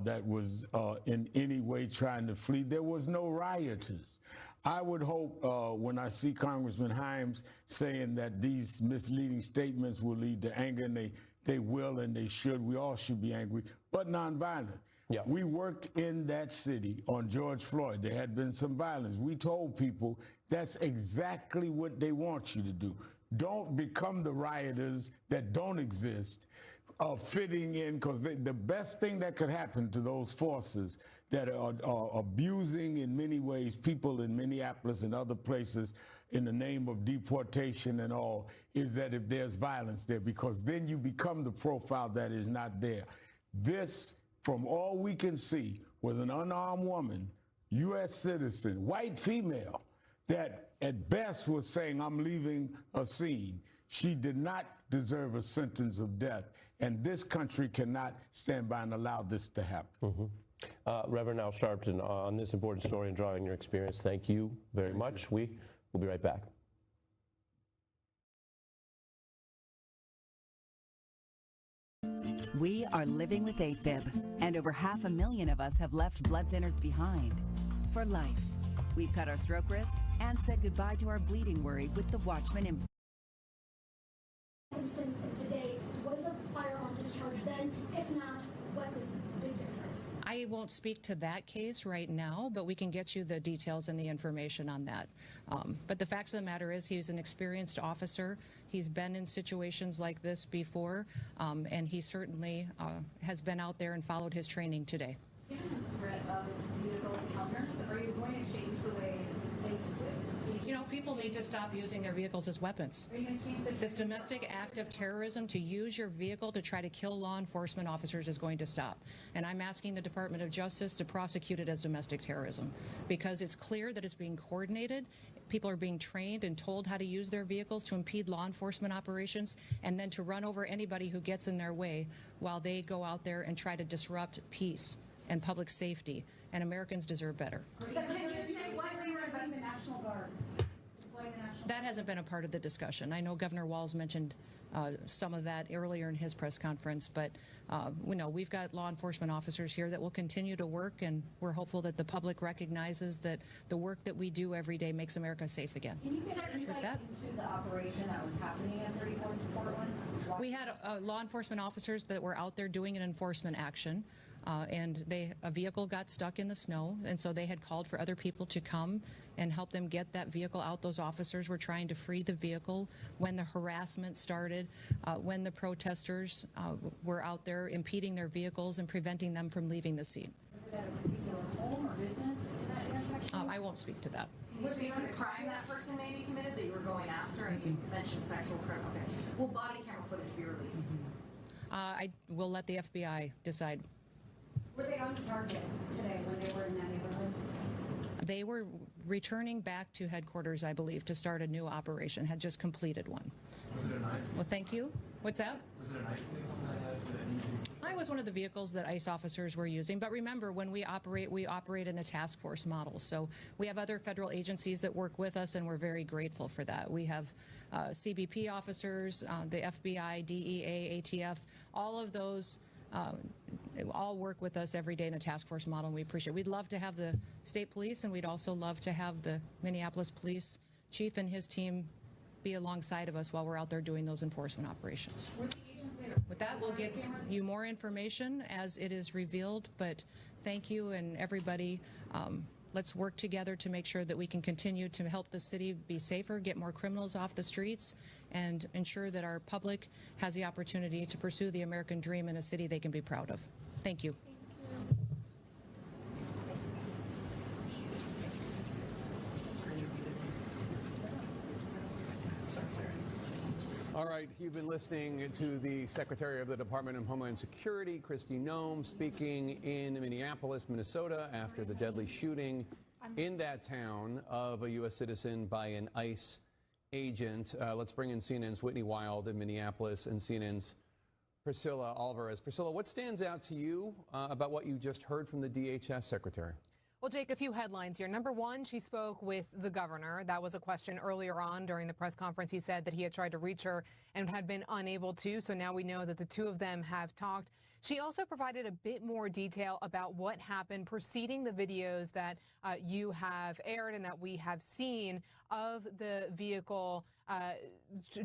that was in any way trying to flee. There was no rioters. I would hope when I see Congressman Hyams saying that these misleading statements will lead to anger, and they will and they should, we all should be angry, but nonviolent. Yeah. We worked in that city on George Floyd. There had been some violence. We told people that's exactly what they want you to do. Don't become the rioters that don't exist, fitting in, because the best thing that could happen to those forces that are abusing in many ways people in Minneapolis and other places in the name of deportation and all is that if there's violence there, because then you become the profile that is not there. This, from all we can see, was an unarmed woman, U.S. citizen, white female, that at best was saying, I'm leaving a scene. She did not deserve a sentence of death, and this country cannot stand by and allow this to happen. Reverend Al Sharpton, on this important story and drawing your experience, thank you very much. We will be right back. We are living with AFib, and over 500,000 of us have left blood thinners behind for life. We've cut our stroke risk and said goodbye to our bleeding worry with the Watchman implant. Instance today, was a firearm discharged then? If not, what was the big difference? I won't speak to that case right now, but we can get you the details and the information on that. But the facts of the matter is he's an experienced officer. He's been in situations like this before, and he certainly has been out there and followed his training today. Given the threat of vehicle encounters, are you going to change the way things switch? You know, people need to stop using their vehicles as weapons. Are you going to change This domestic act of terrorism to use your vehicle to try to kill law enforcement officers is going to stop. And I'm asking the Department of Justice to prosecute it as domestic terrorism, because it's clear that it's being coordinated. People are being trained and told how to use their vehicles to impede law enforcement operations and then to run over anybody who gets in their way while they go out there and try to disrupt peace and public safety. And Americans deserve better. So can you say why they were inviting the National Guard? That hasn't been a part of the discussion. I know Governor Walz mentioned some of that earlier in his press conference, but we know we've got law enforcement officers here that will continue to work, and we're hopeful that the public recognizes that the work that we do every day makes America safe again. Can you get insight into the operation that was happening at 34th and Portland? We had law enforcement officers that were out there doing an enforcement action. And a vehicle got stuck in the snow, and so they had called for other people to come and help them get that vehicle out. Those officers were trying to free the vehicle when the harassment started, when the protesters were out there impeding their vehicles and preventing them from leaving the scene. Was it at a particular home or business in that intersection? I won't speak to that. Can you speak to the crime that person maybe committed that you were going after? And you mentioned sexual crime. Okay. Will body camera footage be released? I will let the FBI decide. Were they on target today when they were in that neighborhood? They were returning back to headquarters, I believe, to start a new operation, had just completed one. Was it an ICE? Well, thank you. What's that? Was it an ICE vehicle that had the I was one of the vehicles that ICE officers were using, but remember, when we operate in a task force model. So we have other federal agencies that work with us, and we're very grateful for that. We have CBP officers, the FBI, DEA, ATF, all of those all work with us every day in a task force model, and we appreciate it. We'd love to have the state police, and we'd also love to have the Minneapolis police chief and his team be alongside of us while we're out there doing those enforcement operations. With that, we'll get you more information as it is revealed, but thank you and everybody. Let's work together to make sure that we can continue to help the city be safer, get more criminals off the streets, and ensure that our public has the opportunity to pursue the American dream in a city they can be proud of. Thank you. All right, you've been listening to the Secretary of the Department of Homeland Security, Kristi Noem, speaking in Minneapolis, Minnesota, after the deadly shooting in that town of a U.S. citizen by an ICE agent. Let's bring in CNN's Whitney Wild in Minneapolis and CNN's Priscilla Alvarez. Priscilla, what stands out to you about what you just heard from the DHS Secretary? Well, Jake, a few headlines here. Number one, she spoke with the governor. That was a question earlier on during the press conference. He said that he had tried to reach her and had been unable to. So now we know that the two of them have talked. She also provided a bit more detail about what happened preceding the videos that you have aired and that we have seen of the vehicle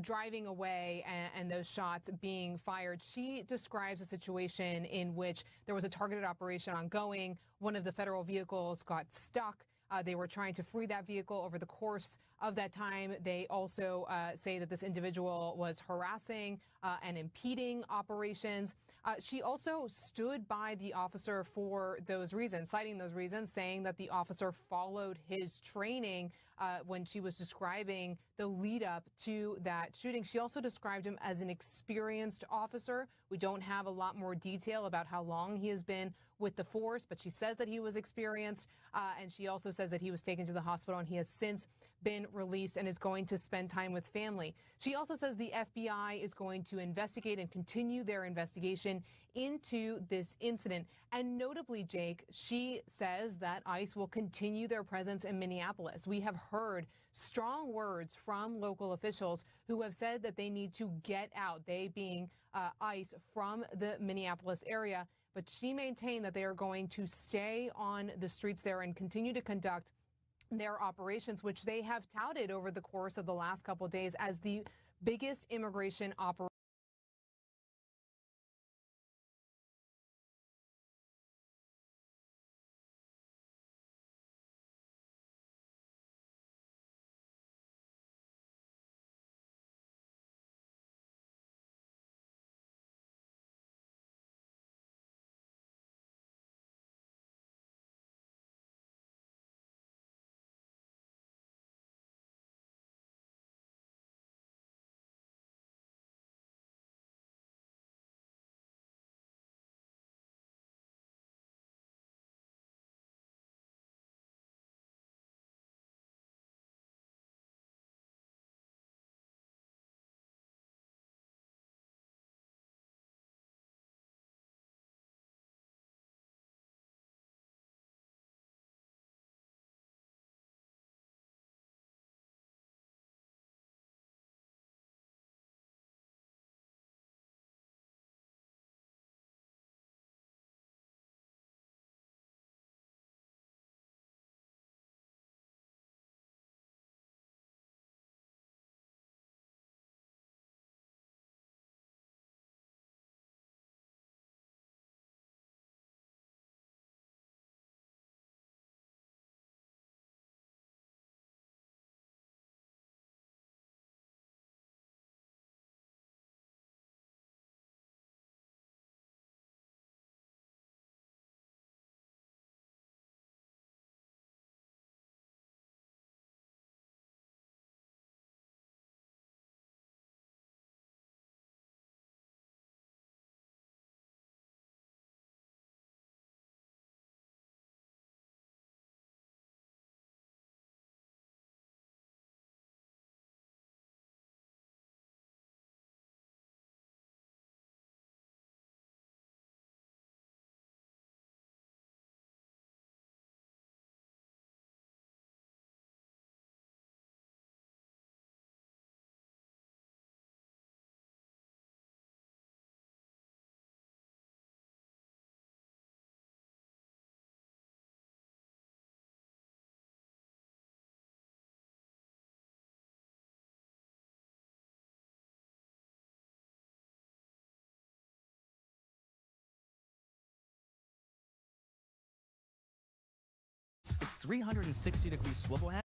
driving away and those shots being fired. She describes a situation in which there was a targeted operation ongoing. One of the federal vehicles got stuck. They were trying to free that vehicle over the course of that time. They also say that this individual was harassing and impeding operations. She also stood by the officer for those reasons, citing those reasons, saying that the officer followed his training when she was describing the lead up to that shooting. She also described him as an experienced officer. We don't have a lot more detail about how long he has been with the force, but she says that he was experienced. And she also says that he was taken to the hospital and he has since been released and is going to spend time with family. She also says the FBI is going to investigate and continue their investigation into this incident. And notably, Jake, she says that ICE will continue their presence in Minneapolis. We have heard strong words from local officials who have said that they need to get out, they being ICE, from the Minneapolis area. But she maintained that they are going to stay on the streets there and continue to conduct their operations, which they have touted over the course of the last couple of days as the biggest immigration operation. It's 360-degree swivel hat.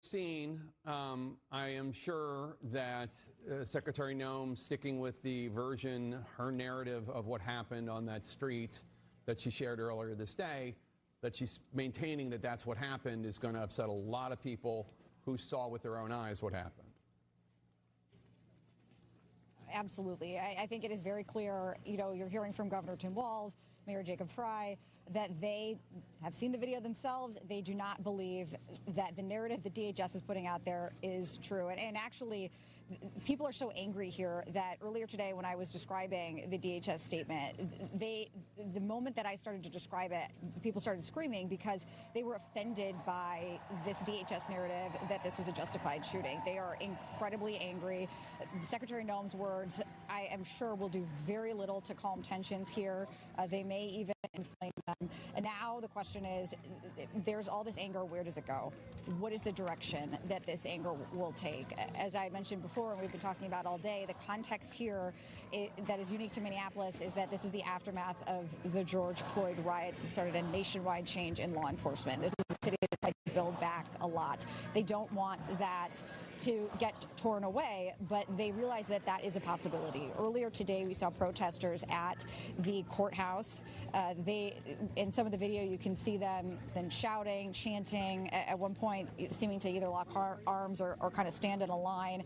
Scene, I am sure that Secretary Noem, sticking with the version, her narrative of what happened on that street that she shared earlier this day, that she's maintaining that that's what happened, is going to upset a lot of people who saw with their own eyes what happened. Absolutely. I think it is very clear, you know, you're hearing from Governor Tim Walz, Mayor Jacob Frey, that they have seen the video themselves. They do not believe that the narrative the DHS is putting out there is true. And actually, people are so angry here that earlier today when I was describing the DHS statement, the moment that I started to describe it, people started screaming because they were offended by this DHS narrative that this was a justified shooting. They are incredibly angry. Secretary Noem's words, I am sure, will do very little to calm tensions here. They may even inflame them. And now the question is, there's all this anger. Where does it go? What is the direction that this anger will take? As I mentioned before, and we've been talking about all day, the context here that is unique to Minneapolis is that this is the aftermath of the George Floyd riots that started a nationwide change in law enforcement. This is a city that tried to build back a lot. They don't want that to get torn away, but they realize that that is a possibility. Earlier today, we saw protesters at the courthouse. In some of the video, you can see them shouting, chanting, at one point seeming to either lock arms or kind of stand in a line.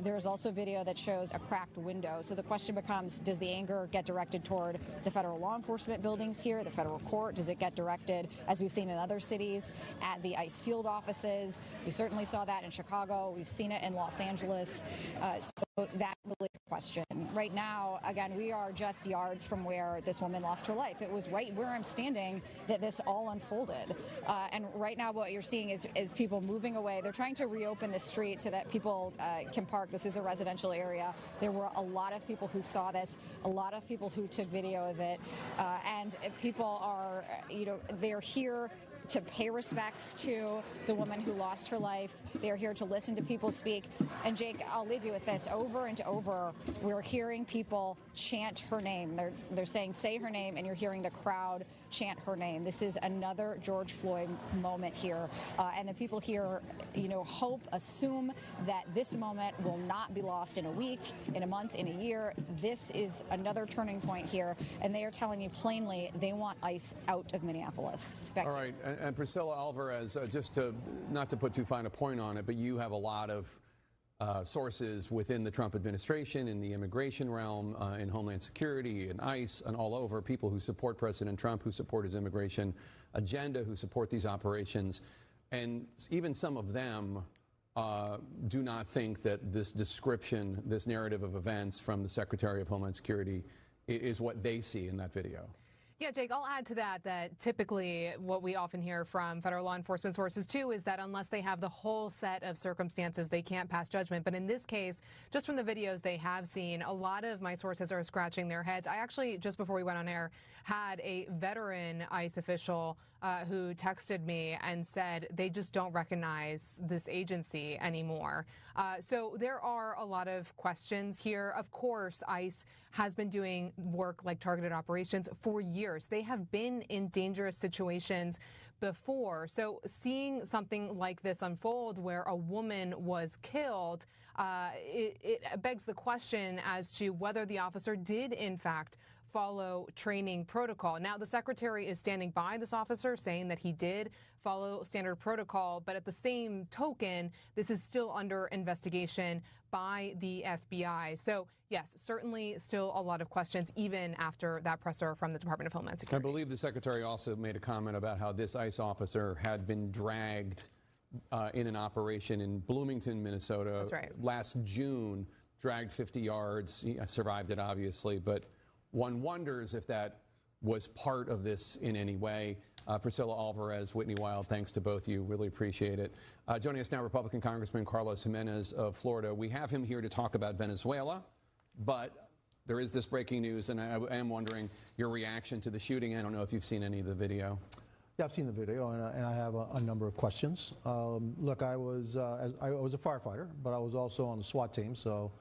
There is also video that shows a cracked window. So the question becomes, does the anger get directed toward the federal law enforcement buildings here, the federal court? Does it get directed, as we've seen in other cities, at the ICE field offices? We certainly saw that in Chicago. We've seen it in Los Angeles. So that really is the question. Right now, again, we are just yards from where this woman lost her life. It was right where I'm standing that this all unfolded. And right now what you're seeing is people moving away. They're trying to reopen the street so that people can park. This is a residential area. There were a lot of people who saw this, a lot of people who took video of it. And people are, they're here to pay respects to the woman who lost her life. They're here to listen to people speak. And Jake, I'll leave you with this. Over and over, we're hearing people chant her name. They're saying, say her name, and you're hearing the crowd chant her name. This is another George Floyd moment here. And the people here, hope, assume that this moment will not be lost in a week, in a month, in a year. This is another turning point here. And they are telling you plainly they want ICE out of Minneapolis. All right. And Priscilla Alvarez, just not to put too fine a point on it, but you have a lot of sources within the Trump administration, in the immigration realm, in Homeland Security, in ICE, and all over, people who support President Trump, who support his immigration agenda, who support these operations. And even some of them do not think that this description, this narrative of events from the Secretary of Homeland Security is what they see in that video. Yeah, Jake, I'll add to that typically what we often hear from federal law enforcement sources, too, is that unless they have the whole set of circumstances, they can't pass judgment. But in this case, just from the videos they have seen, a lot of my sources are scratching their heads. I actually, just before we went on air, had a veteran ICE official who texted me and said they just don't recognize this agency anymore. So there are a lot of questions here. Of course, ICE has been doing work like targeted operations for years. They have been in dangerous situations before. So seeing something like this unfold where a woman was killed, it begs the question as to whether the officer did, in fact, follow training protocol. Now, the secretary is standing by this officer, saying that he did follow standard protocol, but at the same token, this is still under investigation by the FBI. So, yes, certainly still a lot of questions, even after that presser from the Department of Homeland Security. I believe the secretary also made a comment about how this ICE officer had been dragged in an operation in Bloomington, Minnesota. That's right. Last June, dragged 50 yards. He survived it, obviously, but one wonders if that was part of this in any way. Priscilla Alvarez, Whitney Wild, thanks to both of you. Really appreciate it. Joining us now, Republican Congressman Carlos Jimenez of Florida. We have him here to talk about Venezuela, but there is this breaking news, and I am wondering your reaction to the shooting. I don't know if you've seen any of the video. Yeah, I've seen the video, and I have a number of questions. Look, I was a firefighter, but I was also on the SWAT team, so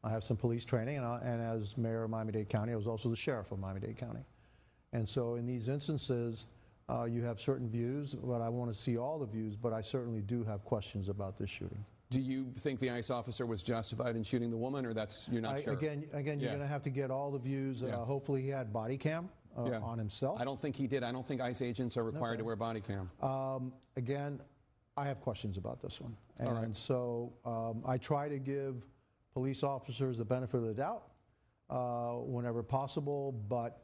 I have some police training, and as mayor of Miami-Dade County, I was also the sheriff of Miami-Dade County. And so in these instances, You have certain views, but I want to see all the views, but I certainly do have questions about this shooting. Do you think the ICE officer was justified in shooting the woman, or you're not sure? Again, you're going to have to get all the views. Hopefully he had body cam on himself. I don't think he did. I don't think ICE agents are required to wear body cam. Again, I have questions about this one. And All right. so I try to give police officers the benefit of the doubt whenever possible, but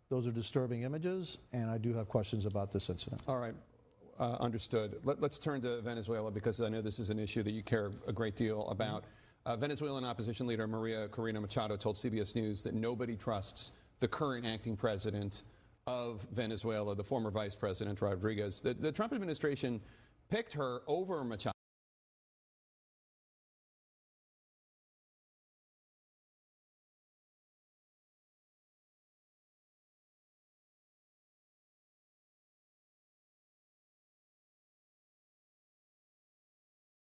those are disturbing images, and I do have questions about this incident. All right. Understood. Let's turn to Venezuela, because I know this is an issue that you care a great deal about. Venezuelan opposition leader Maria Corina Machado told CBS News that nobody trusts the current acting president of Venezuela, the former vice president Rodriguez. The Trump administration picked her over Machado.